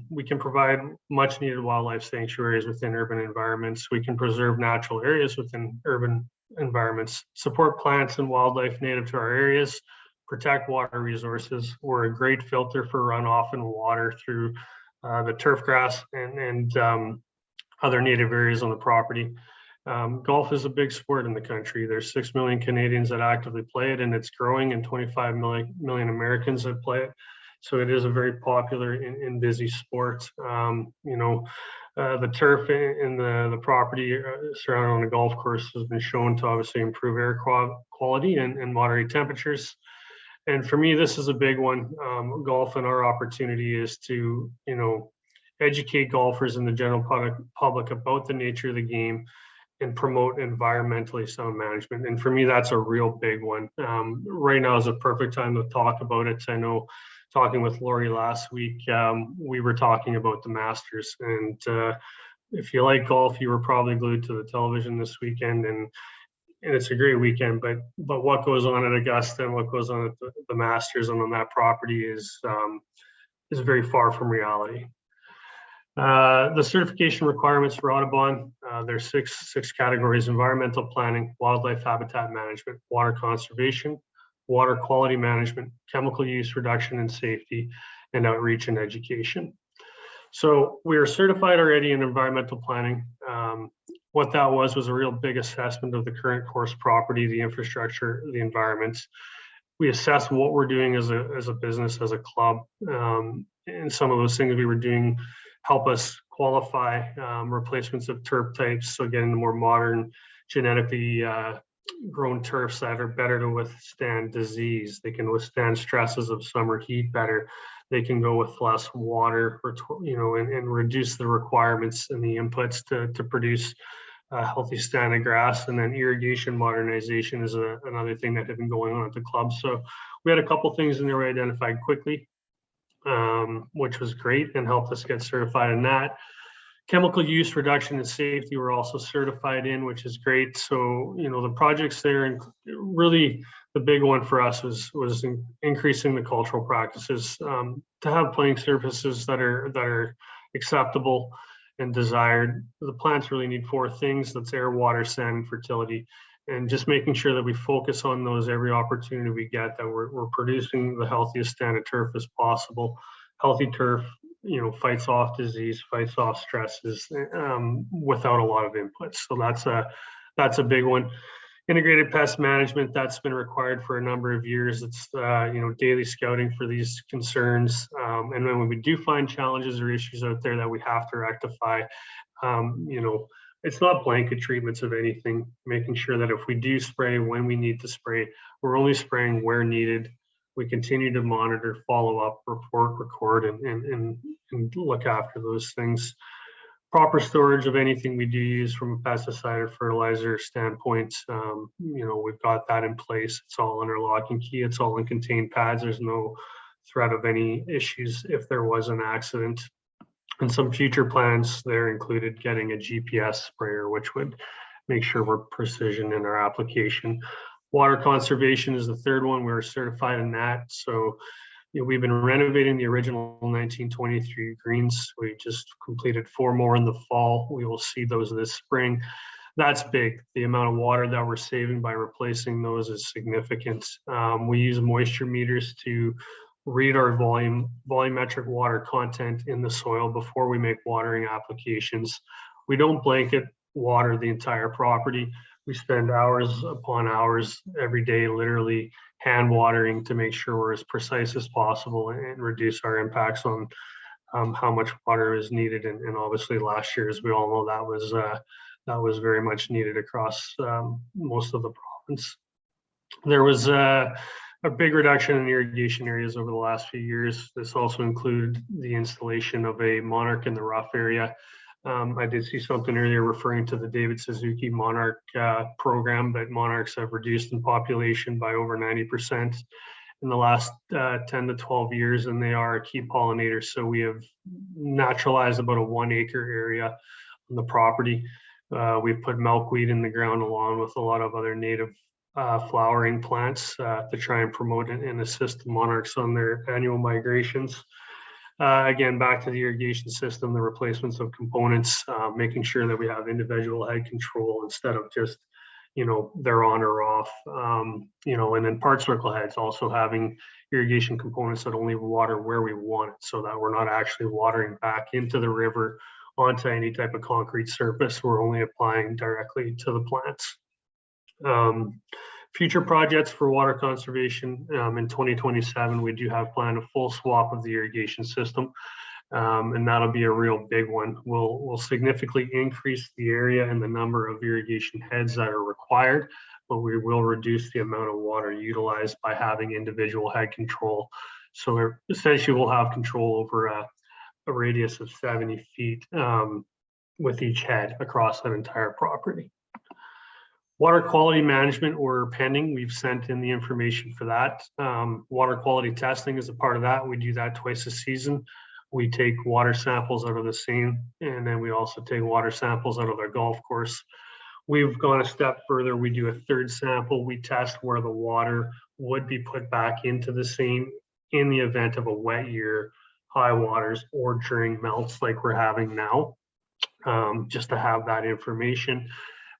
we can provide much needed wildlife sanctuaries within urban environments. We can preserve natural areas within urban environments, support plants and wildlife native to our areas, protect water resources. We're a great filter for runoff and water through the turf grass and other native areas on the property. Golf is a big sport in the country. There's 6 million Canadians that actively play it, and it's growing, and 25 million Americans that play it. So it is a very popular and busy sport. You know, the turf in the property surrounding the golf course has been shown to obviously improve air quality and moderate temperatures. And for me, this is a big one. Golf and our opportunity is to, you know, educate golfers and the general public about the nature of the game and promote environmentally sound management. And for me, that's a real big one. Right now is a perfect time to talk about it. I know talking with Lori last week, we were talking about the Masters. And if you like golf, you were probably glued to the television this weekend. And it's a great weekend, but what goes on at Augusta and what goes on at the Masters and on that property is very far from reality. The certification requirements for Audubon, there's six categories: environmental planning, wildlife habitat management, water conservation, water quality management, chemical use reduction and safety, and outreach and education. So we are certified already in environmental planning. What that was a real big assessment of the current course property, the infrastructure, the environment. We assessed what we're doing as a business, as a club, and some of those things we were doing help us qualify replacements of turf types. So getting the more modern, genetically grown turfs that are better to withstand disease. They can withstand stresses of summer heat better. They can go with less water, or, you know, and reduce the requirements and the inputs to produce healthy stand of grass, and then irrigation modernization is another thing that had been going on at the club. So we had a couple things in there we identified quickly, which was great and helped us get certified in that. Chemical use reduction and safety were also certified in, which is great. So, you know, the projects there, and really the big one for us was increasing the cultural practices, to have playing surfaces that are acceptable and desired. The plants really need 4 things: that's air, water, sand, and fertility. And just making sure that we focus on those every opportunity we get, that we're producing the healthiest standard turf as possible. Healthy turf, you know, fights off disease, fights off stresses, without a lot of inputs. So that's a big one. Integrated pest management, that's been required for a number of years. It's you know, daily scouting for these concerns, and when we do find challenges or issues out there that we have to rectify, you know, it's not blanket treatments of anything. Making sure that if we do spray when we need to spray, we're only spraying where needed. We continue to monitor, follow up, report, record, and look after those things. Proper storage of anything we do use from a pesticide or fertilizer standpoint. You know, we've got that in place. It's all under lock and key. It's all in contained pads. There's no threat of any issues if there was an accident. And some future plans there included getting a GPS sprayer, which would make sure we're precision in our application. Water conservation is the third one. We're certified in that. So, you know, we've been renovating the original 1923 greens. We just completed 4 more in the fall. We will see those this spring. That's big. The amount of water that we're saving by replacing those is significant. We use moisture meters to read our volumetric water content in the soil before we make watering applications. We don't blanket water the entire property. We spend hours upon hours every day, literally hand watering to make sure we're as precise as possible and reduce our impacts on how much water is needed. And obviously last year, as we all know, that was very much needed across most of the province. There was a big reduction in irrigation areas over the last few years. This also included the installation of a monarch in the rough area. I did see something earlier referring to the David Suzuki Monarch program, but monarchs have reduced in population by over 90% in the last 10 to 12 years, and they are a key pollinator. So we have naturalized about a 1 acre area on the property. We've put milkweed in the ground along with a lot of other native flowering plants to try and promote and assist the monarchs on their annual migrations. Again, back to the irrigation system, the replacements of components, making sure that we have individual head control instead of just, you know, they're on or off, you know, and then part circle heads, also having irrigation components that only water where we want it, so that we're not actually watering back into the river onto any type of concrete surface. We're only applying directly to the plants. Future projects for water conservation, in 2027, we do have planned a full swap of the irrigation system, and that'll be a real big one. We'll significantly increase the area and the number of irrigation heads that are required, but we will reduce the amount of water utilized by having individual head control. So essentially we'll have control over a radius of 70 feet with each head across that entire property. Water quality management, we're pending. We've sent in the information for that. Water quality testing is a part of that. We do that twice a season. We take water samples out of the Seine, and then we also take water samples out of our golf course. We've gone a step further. We do a third sample. We test where the water would be put back into the Seine in the event of a wet year, high waters, or during melts like we're having now, just to have that information.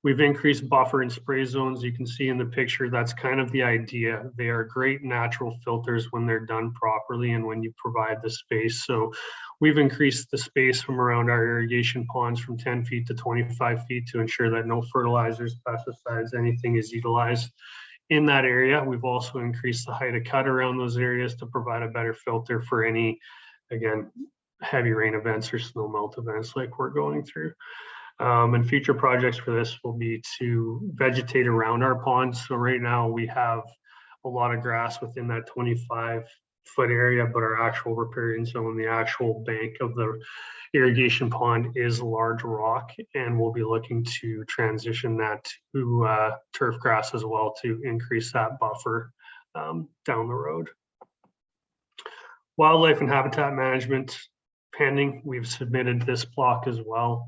We've increased buffer and spray zones. You can see in the picture, that's kind of the idea. They are great natural filters when they're done properly and when you provide the space. So we've increased the space from around our irrigation ponds from 10 feet to 25 feet to ensure that no fertilizers, pesticides, anything is utilized in that area. We've also increased the height of cut around those areas to provide a better filter for any, again, heavy rain events or snow melt events like we're going through. And future projects for this will be to vegetate around our ponds. So right now we have a lot of grass within that 25 foot area, but our actual riparian zone, the actual bank of the irrigation pond is large rock, and we'll be looking to transition that to turf grass as well to increase that buffer down the road. Wildlife and habitat management pending. We've submitted this block as well.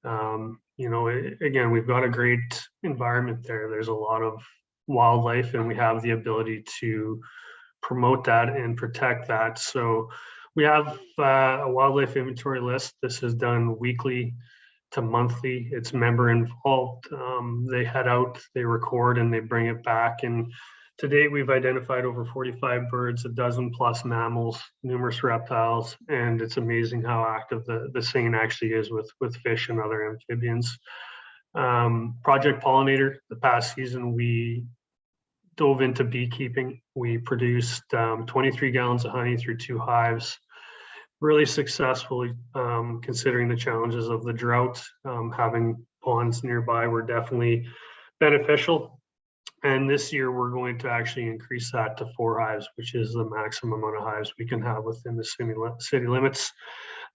You know, again, we've got a great environment there. There's a lot of wildlife, and we have the ability to promote that and protect that. So we have a wildlife inventory list. This is done weekly to monthly. It's member involved. They head out, they record, and they bring it back. And to date, we've identified over 45 birds, a dozen plus mammals, numerous reptiles, and it's amazing how active the Seine actually is with fish and other amphibians. Project Pollinator, the past season, we dove into beekeeping. We produced 23 gallons of honey through 2 hives, really successfully, considering the challenges of the drought. Having ponds nearby were definitely beneficial. And this year we're going to actually increase that to 4 hives, which is the maximum amount of hives we can have within the city limits.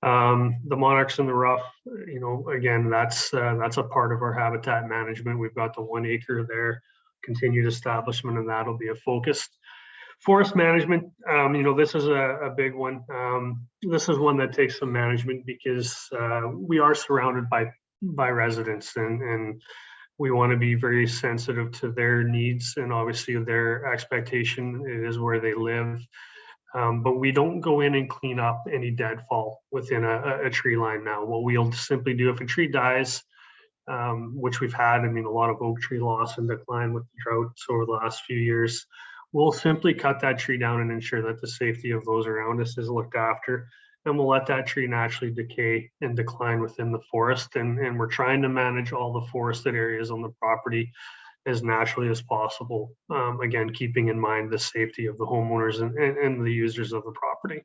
The monarchs in the rough, you know, again, that's a part of our habitat management. We've got the 1 acre there, continued establishment, and that'll be a focus. Forest management, you know, this is a big one. This is one that takes some management because we are surrounded by residents, and we want to be very sensitive to their needs and obviously their expectation. It is where they live. But we don't go in and clean up any deadfall within a tree line now. What we'll simply do if a tree dies, which we've had, I mean, a lot of oak tree loss and decline with the droughts over the last few years, we'll simply cut that tree down and ensure that the safety of those around us is looked after. And we'll let that tree naturally decay and decline within the forest. And we're trying to manage all the forested areas on the property as naturally as possible. Again, keeping in mind the safety of the homeowners and the users of the property.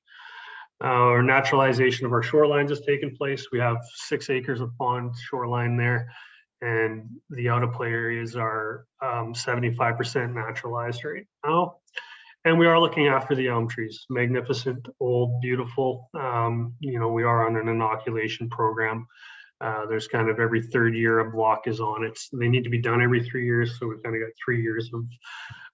Our naturalization of our shorelines has taken place. We have 6 acres of pond shoreline there, and the out of play areas are 75% naturalized right now. And we are looking after the elm trees, magnificent, old, beautiful. You know, we are on an inoculation program. There's kind of every 3rd year a block is on it. They need to be done every 3 years. So we've kind of got 3 years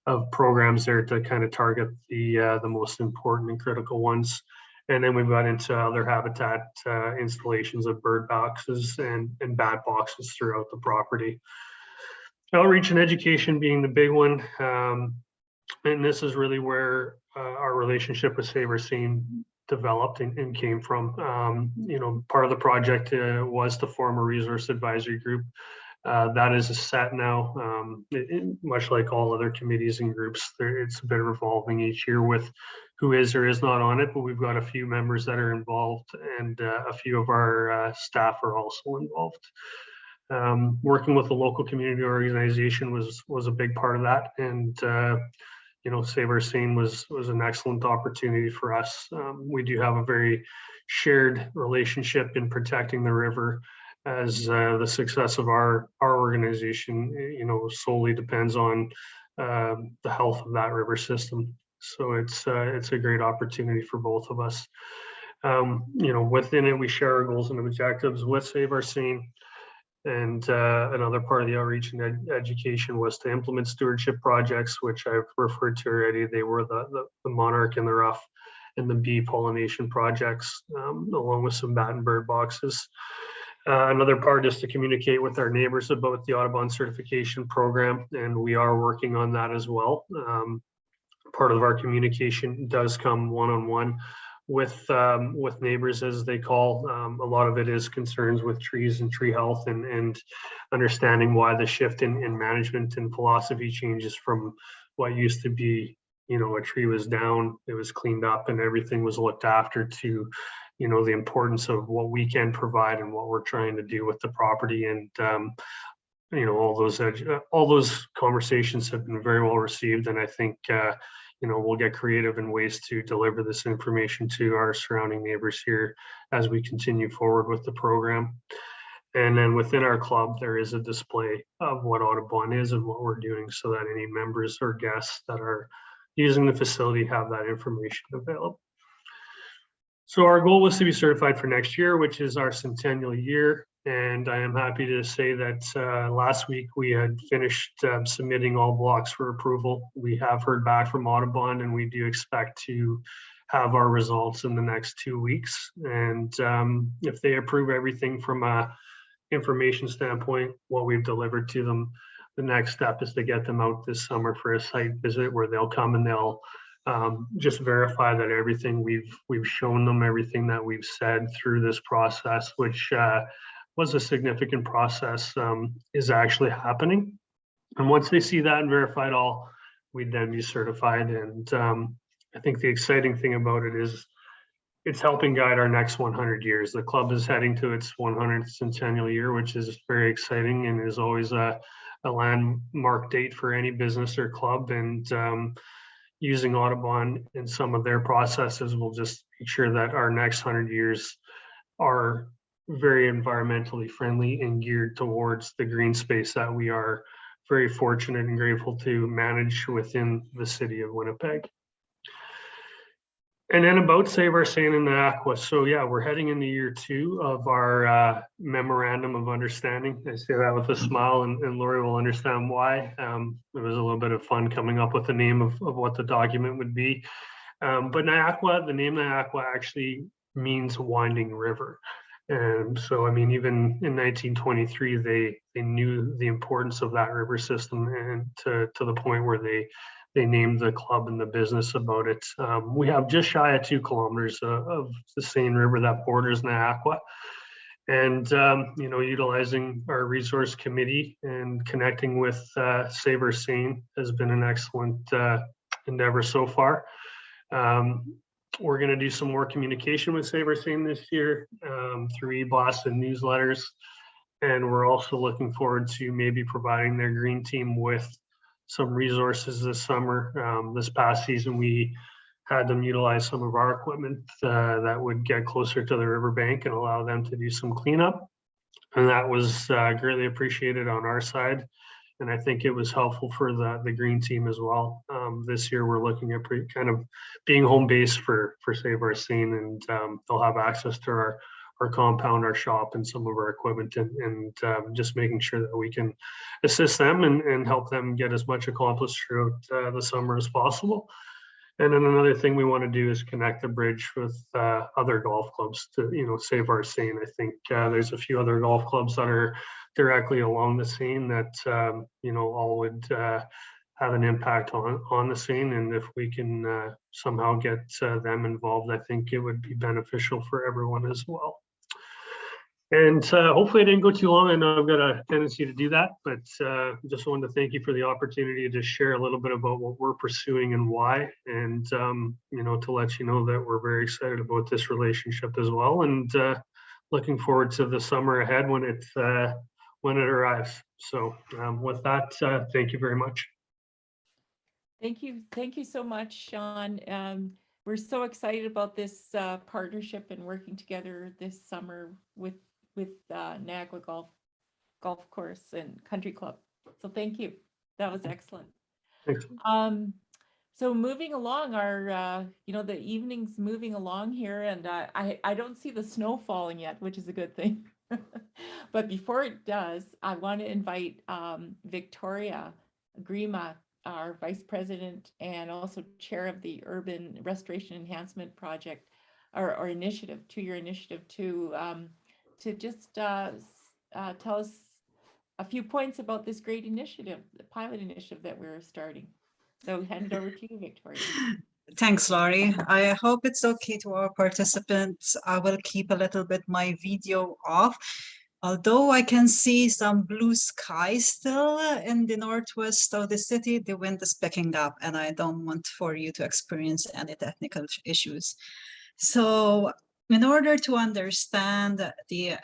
of programs there to kind of target the most important and critical ones. And then we've got into other habitat installations of bird boxes and bat boxes throughout the property. Outreach and education being the big one. And this is really where our relationship with Seine developed and came from. You know, part of the project was to form a resource advisory group. That is set now, much like all other committees and groups. It's a bit revolving each year with who is or is not on it, but we've got a few members that are involved, and a few of our staff are also involved. Working with the local community organization was a big part of that, and you know, Seine was an excellent opportunity for us. We do have a very shared relationship in protecting the river, as the success of our organization, you know, solely depends on the health of that river system. So it's a great opportunity for both of us. You know, within it, we share our goals and objectives with Seine. And another part of the outreach and education was to implement stewardship projects, which I've referred to already. They were the monarch in the rough and the bee pollination projects, along with some bat and bird boxes. Another part is to communicate with our neighbors about the Audubon certification program, and we are working on that as well. Part of our communication does come one-on-one with neighbors, as they call. A lot of it is concerns with trees and tree health, and understanding why the shift in management and philosophy changes from what used to be, you know, a tree was down, it was cleaned up and everything was looked after, to, you know, the importance of what we can provide and what we're trying to do with the property. And you know, all those conversations have been very well received, and I think you know, we'll get creative in ways to deliver this information to our surrounding neighbors here as we continue forward with the program. And then within our club, there is a display of what Audubon is and what we're doing, so that any members or guests that are using the facility have that information available. So our goal was to be certified for next year, which is our centennial year. And I am happy to say that last week we had finished submitting all blocks for approval. We have heard back from Audubon, and we do expect to have our results in the next 2 weeks. And if they approve everything from a information standpoint, what we've delivered to them, the next step is to get them out this summer for a site visit where they'll come and they'll just verify that everything we've shown them, everything that we've said through this process, which was a significant process, is actually happening. And once they see that and verify it all, we'd then be certified. And I think the exciting thing about it is it's helping guide our next 100 years. The club is heading to its 100th centennial year, which is very exciting and is always a landmark date for any business or club. And using Audubon in some of their processes will just make sure that our next 100 years are very environmentally friendly and geared towards the green space that we are very fortunate and grateful to manage within the city of Winnipeg. And then about Save Our Seine and the Aqua. So yeah, we're heading into year 2 of our memorandum of understanding. I say that with a smile, and Lori will understand why. It was a little bit of fun coming up with the name of what the document would be. But Niagara, the name Niagara actually means winding river. And so, I mean, even in 1923, they knew the importance of that river system, and to the point where they named the club and the business about it. We have just shy of 2 kilometers of the Seine River that borders Niagara. And, you know, utilizing our resource committee and connecting with Save Our Seine has been an excellent endeavor so far. We're going to do some more communication with Save Our Seine this year through e-blasts and newsletters. And we're also looking forward to maybe providing their green team with some resources this summer. This past season, we had them utilize some of our equipment that would get closer to the riverbank and allow them to do some cleanup. And that was greatly appreciated on our side. And I think it was helpful for the green team as well. This year, we're looking at kind of being home base for Save Our Seine, and they'll have access to our compound, our shop, and some of our equipment, and just making sure that we can assist them and help them get as much accomplished throughout the summer as possible. And then another thing we want to do is connect the bridge with other golf clubs to, you know, Save Our Seine. I think there's a few other golf clubs that are directly along the Seine that, you know, all would have an impact on the Seine. And if we can somehow get them involved, I think it would be beneficial for everyone as well. And hopefully I didn't go too long. I know I've got a tendency to do that, but just wanted to thank you for the opportunity to share a little bit about what we're pursuing and why, and you know, to let you know that we're very excited about this relationship as well, and looking forward to the summer ahead when it arrives. So with that, thank you very much. Thank you so much, Sean. We're so excited about this partnership and working together this summer with Niagara Golf Course and Country Club. So thank you. That was excellent. Thanks. So moving along, our you know, the evening's moving along here, and I don't see the snow falling yet, which is a good thing. But before it does, I want to invite Victoria Grima, our Vice President and also Chair of the Urban Restoration Enhancement Project, or initiative, 2-year initiative, to just tell us a few points about this great initiative, the pilot initiative that we're starting. So hand it over to you, Victoria. Thanks, Laurie. I hope it's okay to our participants. I will keep a little bit my video off. Although I can see some blue sky still in the northwest of the city, the wind is picking up, and I don't want for you to experience any technical issues. So in order to understand the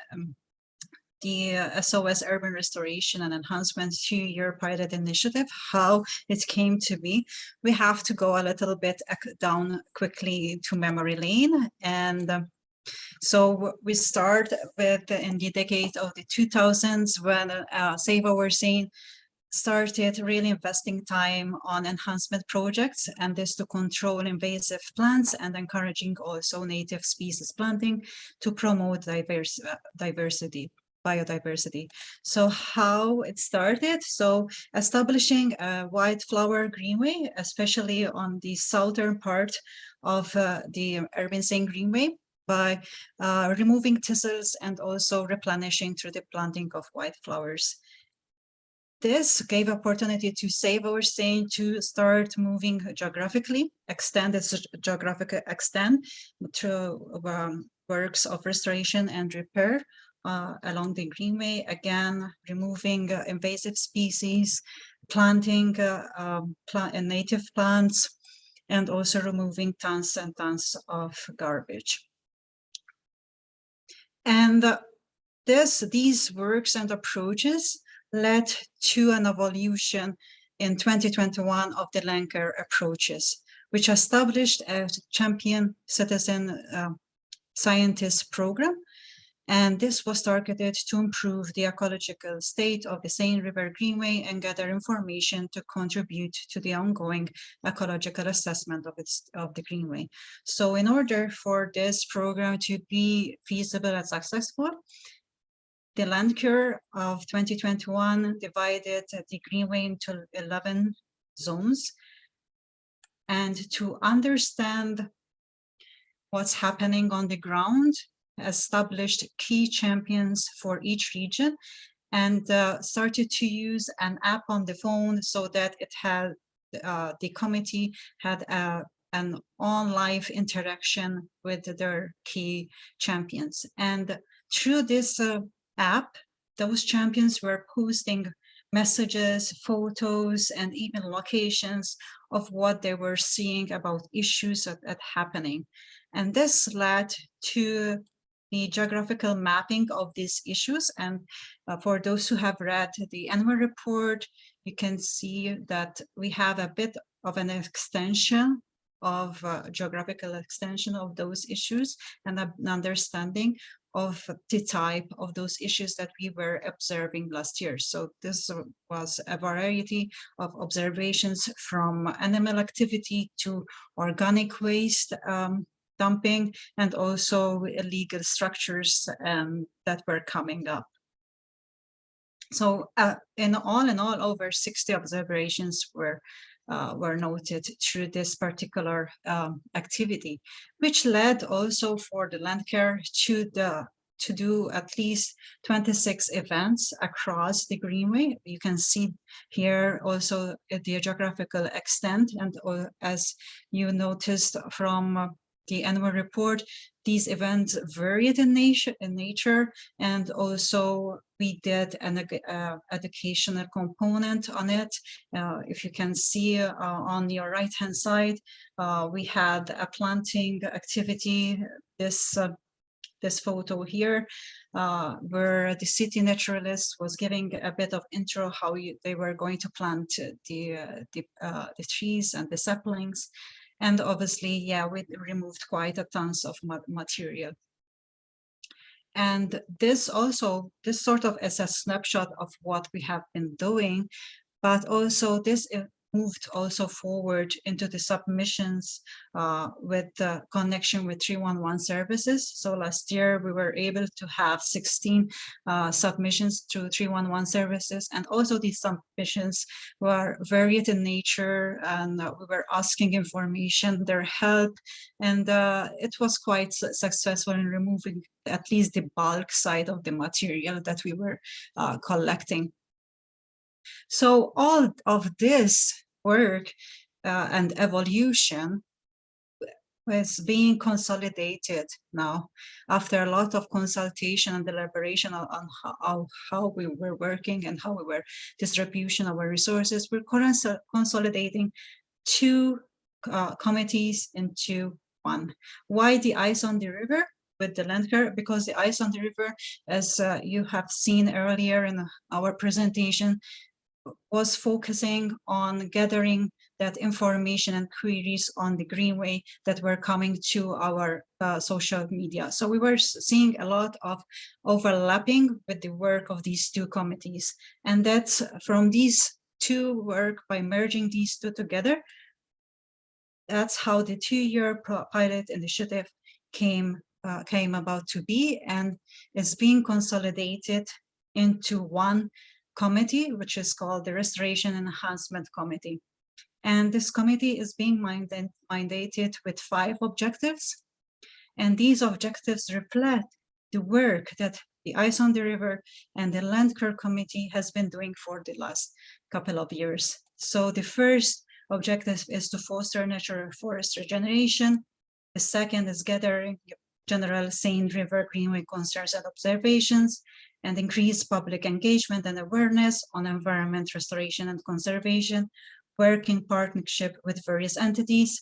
SOS Urban Restoration and Enhancement 2-year pilot initiative, how it came to be, we have to go a little bit down quickly to memory lane. And so we start with in the decade of the 2000s when Save Our Seine started really investing time on enhancement projects, and this to control invasive plants and encouraging also native species planting to promote biodiversity. So how it started? So establishing a wildflower greenway, especially on the southern part of the Urban Seine Greenway, by removing thistles and also replenishing through the planting of wildflowers. This gave opportunity to save our Seine to start moving geographically, extend its geographical extent through works of restoration and repair along the greenway, again removing invasive species, planting native plants, and also removing tons and tons of garbage. And these works and approaches led to an evolution in 2021 of the land care approaches, which established a champion citizen scientist program. And this was targeted to improve the ecological state of the Seine River Greenway and gather information to contribute to the ongoing ecological assessment of the Greenway. So in order for this program to be feasible and successful, the land cure of 2021 divided the Greenway into 11 zones. And to understand what's happening on the ground, established key champions for each region, and started to use an app on the phone so that it had the committee had an on-live interaction with their key champions. And through this app, those champions were posting messages, photos, and even locations of what they were seeing about issues that happening. And this led to the geographical mapping of these issues. And for those who have read the annual report, you can see that we have a bit of an extension of geographical extension of those issues and an understanding of the type of those issues that we were observing last year. So this was a variety of observations from animal activity to organic waste dumping, and also illegal structures that were coming up. So in all, over 60 observations were noted through this particular activity, which led also for the land care to do at least 26 events across the Greenway. You can see here also the geographical extent, and as you noticed from the annual report, these events varied in nature, and also we did an educational component on it. If you can see on your right-hand side, we had a planting activity, this photo here, where the city naturalist was giving a bit of intro how they were going to plant the trees and the saplings. And obviously, yeah, we removed quite a tons of material. And this sort of is a snapshot of what we have been doing, but also this moved also forward into the submissions with the connection with 311 services. So last year we were able to have 16 submissions through 311 services, and also these submissions were varied in nature, and we were asking information, their help, and it was quite successful in removing at least the bulk side of the material that we were collecting. So all of this work and evolution was being consolidated now after a lot of consultation and deliberation on how we were working and how we were distribution of our resources. We're consolidating two committees into one. Why the Ice on the River with the land care? Because the Ice on the River, as you have seen earlier in our presentation, was focusing on gathering that information and queries on the Greenway that were coming to our social media. So we were seeing a lot of overlapping with the work of these two committees. And that's from these to work by merging these two together. That's how the 2-year pilot initiative came about to be, and is being consolidated into one committee, which is called the Restoration and Enhancement Committee. And this committee is being mandated with 5 objectives. And these objectives reflect the work that the Ice on the River and the Land Care Committee has been doing for the last couple of years. So the first objective is to foster natural forest regeneration. The second is gathering general Seine River Greenway concerns and observations, and increase public engagement and awareness on environment restoration and conservation, work in partnership with various entities,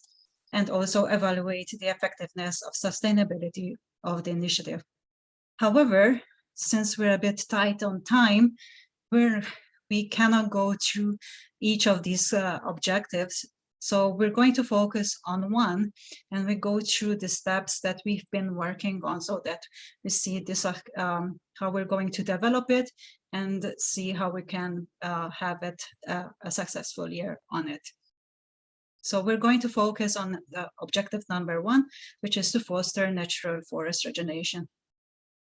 and also evaluate the effectiveness of sustainability of the initiative. However, since we're a bit tight on time, we cannot go through each of these objectives. So we're going to focus on one, and we go through the steps that we've been working on, so that we see this how we're going to develop it and see how we can have it a successful year on it. So we're going to focus on objective number 1, which is to foster natural forest regeneration.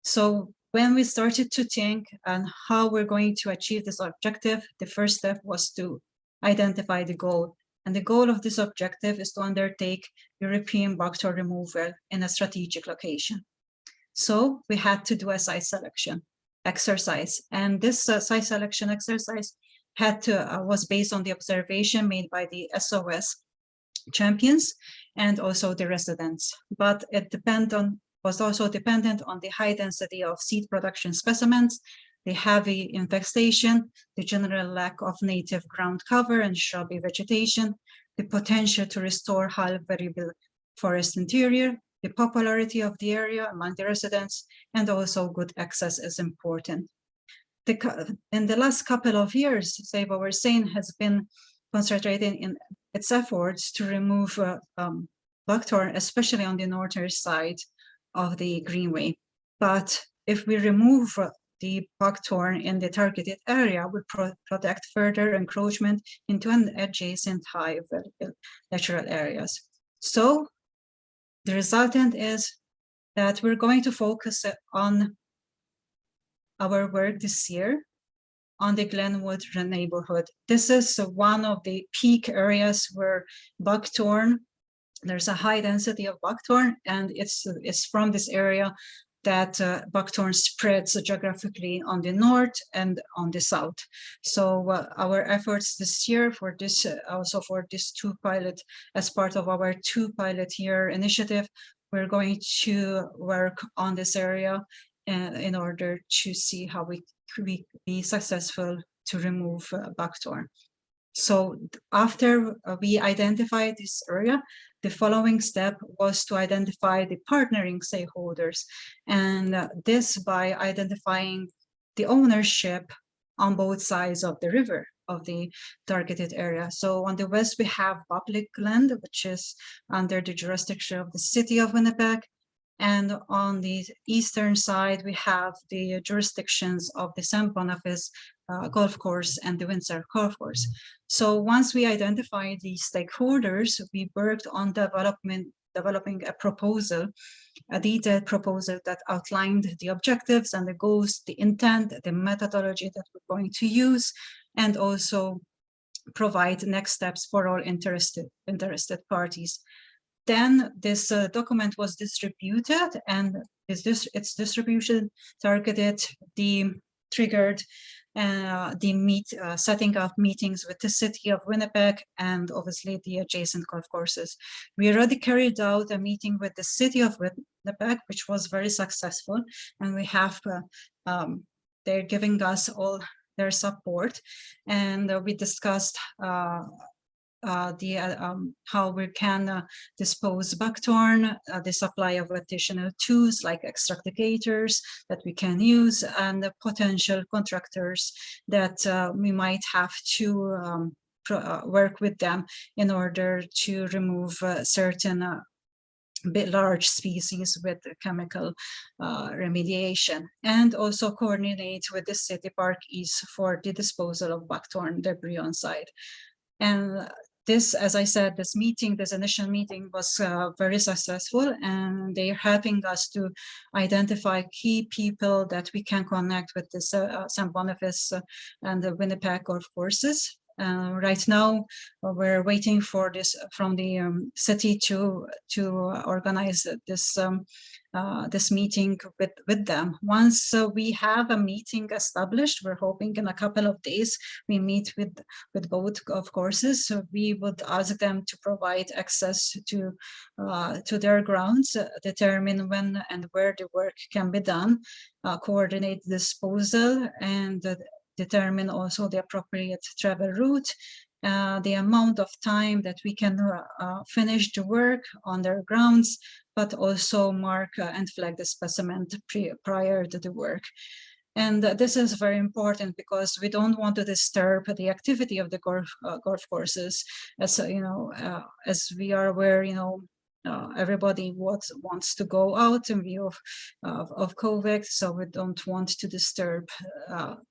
So when we started to think on how we're going to achieve this objective, the first step was to identify the goal. And the goal of this objective is to undertake European buckthorn removal in a strategic location. So we had to do a site selection exercise. And this site selection exercise was based on the observation made by the SOS champions and also the residents. But it was also dependent on the high density of seed production specimens, the heavy infestation, the general lack of native ground cover and shrubby vegetation, the potential to restore high variable forest interior, the popularity of the area among the residents, and also good access is important. In the last couple of years, Save Our Seine has been concentrating in its efforts to remove buckthorn, especially on the northern side of the Greenway. But if we remove the buckthorn in the targeted area, we protect further encroachment into an adjacent high natural areas. So the resultant is that we're going to focus on our work this year on the Glenwood neighborhood. This is one of the peak areas where buckthorn, there's a high density of buckthorn, and it's from this area that buckthorn spreads geographically on the north and on the south. So our efforts this year for this, also for this 2 pilot, as part of our 2 pilot year initiative, we're going to work on this area in order to see how we could be successful to remove buckthorn. So after we identified this area, the following step was to identify the partnering stakeholders, and this by identifying the ownership on both sides of the river of the targeted area. So on the west, we have public land, which is under the jurisdiction of the city of Winnipeg. And on the eastern side, we have the jurisdictions of the St. Boniface golf course and the Windsor golf course. So once we identified the stakeholders, we worked on developing a proposal, a detailed proposal that outlined the objectives and the goals, the intent, the methodology that we're going to use, and also provide next steps for all interested parties. Then this document was distributed, and its distribution targeted triggered setting up meetings with the city of Winnipeg and obviously the adjacent golf courses. We already carried out a meeting with the city of Winnipeg, which was very successful, and we have they're giving us all their support, and we discussed how we can dispose buckthorn, the supply of additional tools like extractivators that we can use, and the potential contractors that we might have to work with them in order to remove certain large species with chemical remediation, and also coordinate with the City Park East for the disposal of buckthorn debris on site. And this, as I said, this initial meeting was very successful, and they're helping us to identify key people that we can connect with this St. Boniface and the Winnipeg golf courses. Right now, we're waiting for this from the city to organize this meeting with them. Once we have a meeting established, we're hoping in a couple of days we meet with both of courses. So we would ask them to provide access to their grounds, determine when and where the work can be done, coordinate disposal, and determine also the appropriate travel route, the amount of time that we can finish the work on their grounds, but also mark and flag the specimen prior to the work. And this is very important because we don't want to disturb the activity of the golf courses. As you know, as we are aware, everybody wants to go out in view of COVID, so we don't want to disturb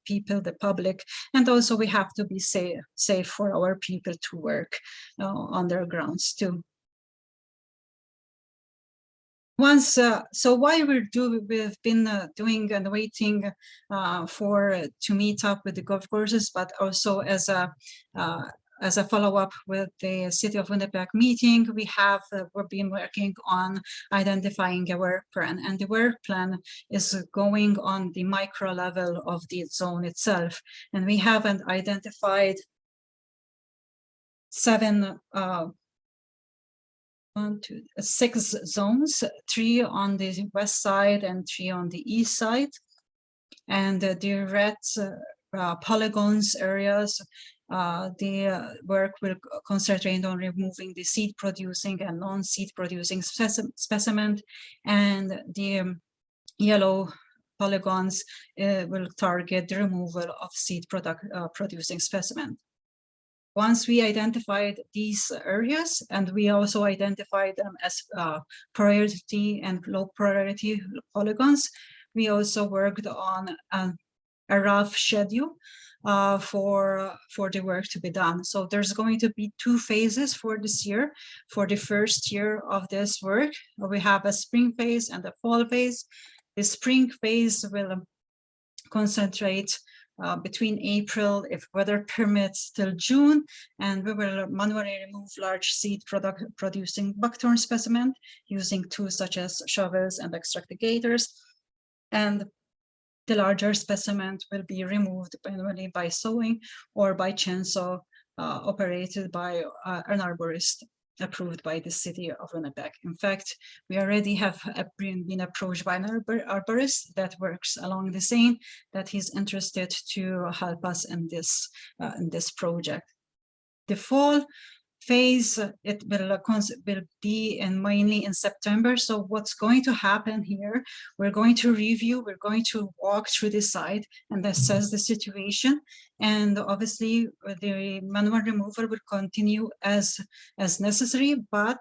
people, the public, and also we have to be safe for our people to work on their grounds too. Once, so why we've been doing and waiting to meet up with the golf courses, but also as a follow-up with the City of Winnipeg meeting, we've been working on identifying a work plan, and the work plan is going on the micro level of the zone itself. And we haven't identified 6 zones, 3 on the west side and 3 on the east side. And the red polygons areas, the work will concentrate on removing the seed producing and non-seed producing specimen, and the yellow polygons will target the removal of seed producing specimen. Once we identified these areas, and we also identified them as priority and low priority polygons, we also worked on a rough schedule for the work to be done. So there's going to be 2 phases for this year. For the first year of this work, we have a spring phase and a fall phase. The spring phase will concentrate between April, if weather permits, till June, and we will manually remove large seed producing buckthorn specimen using tools such as shovels and extractigators. And the larger specimen will be removed manually by sewing or by chainsaw operated by an arborist approved by the City of Winnipeg. In fact, we already have been approached by an arborist that works along the Seine, that he's interested to help us in this project. The fall phase, it will be mainly in September. So what's going to happen here, we're going to review, we're going to walk through the site and assess the situation. And obviously the manual removal will continue as necessary, but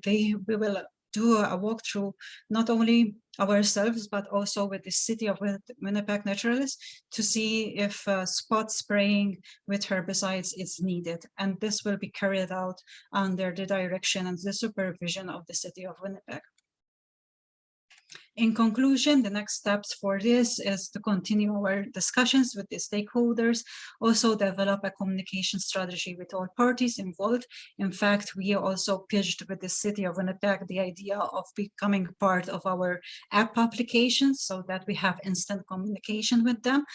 we will do a walkthrough, not only ourselves, but also with the City of Winnipeg naturalists, to see if spot spraying with herbicides is needed. And this will be carried out under the direction and the supervision of the City of Winnipeg. In conclusion, the next steps for this is to continue our discussions with the stakeholders, also develop a communication strategy with all parties involved. In fact, we also pitched with the City of Winnipeg the idea of becoming part of our app application so that we have instant communication with them,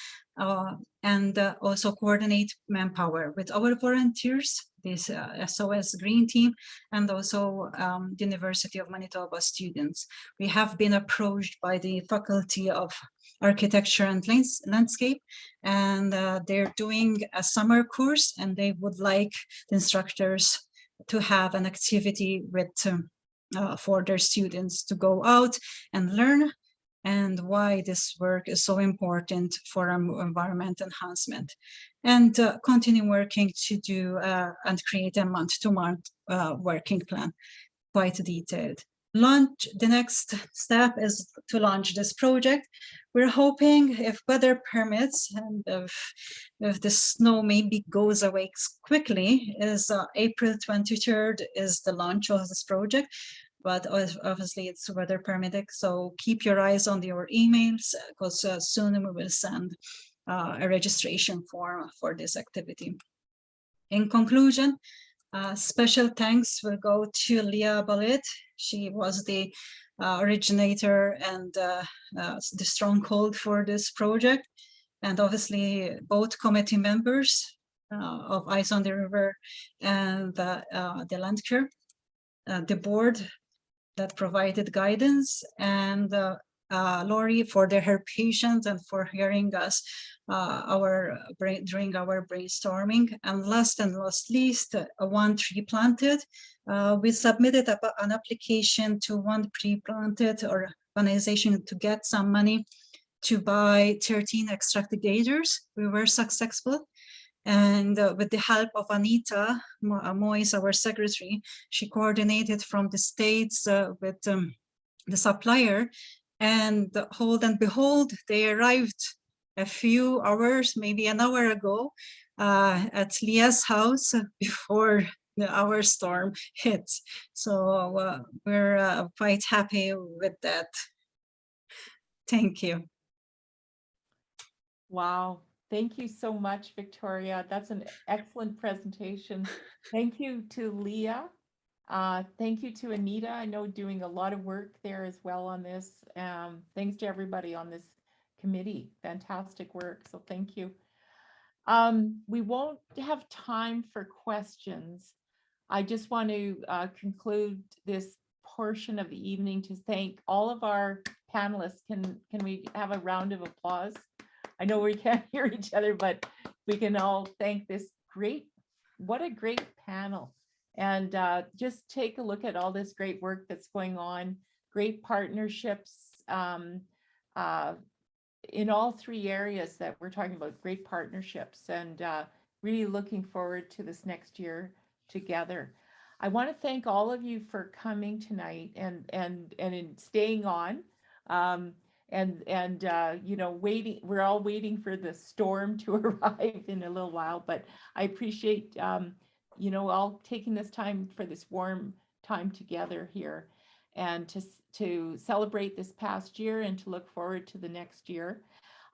and also coordinate manpower with our volunteers, this SOS Green Team, and also the University of Manitoba students. We have been approached by the Faculty of Architecture and Landscape, and they're doing a summer course, and they would like the instructors to have an activity with for their students to go out and learn, and why this work is so important for environment enhancement, and continue working to do and create a month-to-month working plan, quite detailed. The next step is to launch this project. We're hoping, if weather permits and if the snow maybe goes away quickly, is April 23rd is the launch of this project. But obviously it's weather permitting, so keep your eyes on your emails, because soon we will send a registration form for this activity. In conclusion, special thanks will go to Leah Ballet. She was the originator and the stronghold for this project. And obviously both committee members of Eyes on the River and the Land Cure, the board that provided guidance, and Lori for her patience and for hearing us during our brainstorming. And last least, one tree planted. We submitted an application to one tree planted organization to get some money to buy 13 extractigators. We were successful. And with the help of Anita Moyes, our secretary, she coordinated from the States with the supplier, and hold and behold, they arrived a few hours, maybe an hour ago, at Leah's house before our storm hit. So we're quite happy with that. Thank you. Wow. Thank you so much, Victoria. That's an excellent presentation. Thank you to Leah. Thank you to Anita. I know doing a lot of work there as well on this. Thanks to everybody on this committee. Fantastic work. So thank you. We won't have time for questions. I just want to conclude this portion of the evening to thank all of our panelists. Can we have a round of applause? I know we can't hear each other, but we can all thank this what a great panel. And just take a look at all this great work that's going on, great partnerships in all three areas that we're talking about, great partnerships, and really looking forward to this next year together. I want to thank all of you for coming tonight and in staying on. You know, waiting, we're all waiting for the storm to arrive in a little while, but I appreciate, you know, all taking this time for this warm time together here, and to celebrate this past year and to look forward to the next year.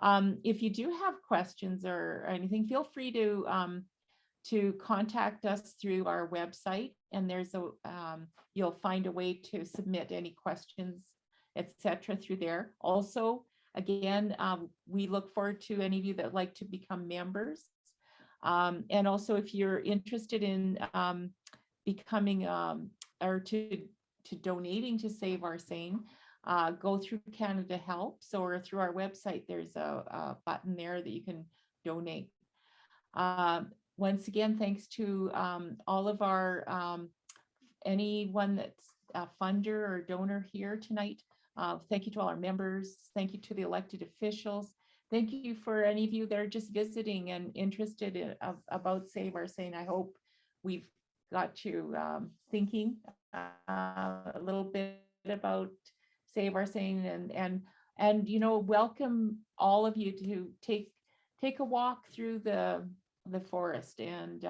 If you do have questions or anything, feel free to contact us through our website, and there's you'll find a way to submit any questions, etc. through there. Also, again, we look forward to any of you that like to become members. And also, if you're interested in becoming or to donating to Save Our Seine, go through Canada Helps or through our website. There's a button there that you can donate. Once again, thanks to all of our anyone that's a funder or donor here tonight. Thank you to all our members. Thank you to the elected officials. Thank you for any of you that are just visiting and interested in, about Save Our Seine. I hope we've got you thinking a little bit about Save Our Seine, and you know, welcome all of you to take a walk through the forest and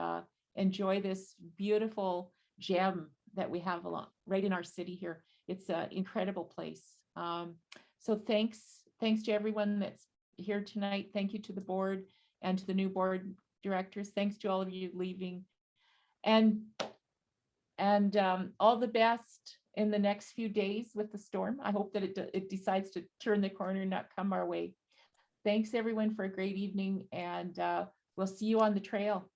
enjoy this beautiful gem that we have right in our city here. It's an incredible place. So thanks to everyone that's here tonight. Thank you to the board and to the new board directors. Thanks to all of you leaving, and all the best in the next few days with the storm. I hope that it decides to turn the corner and not come our way. Thanks everyone for a great evening, and we'll see you on the trail.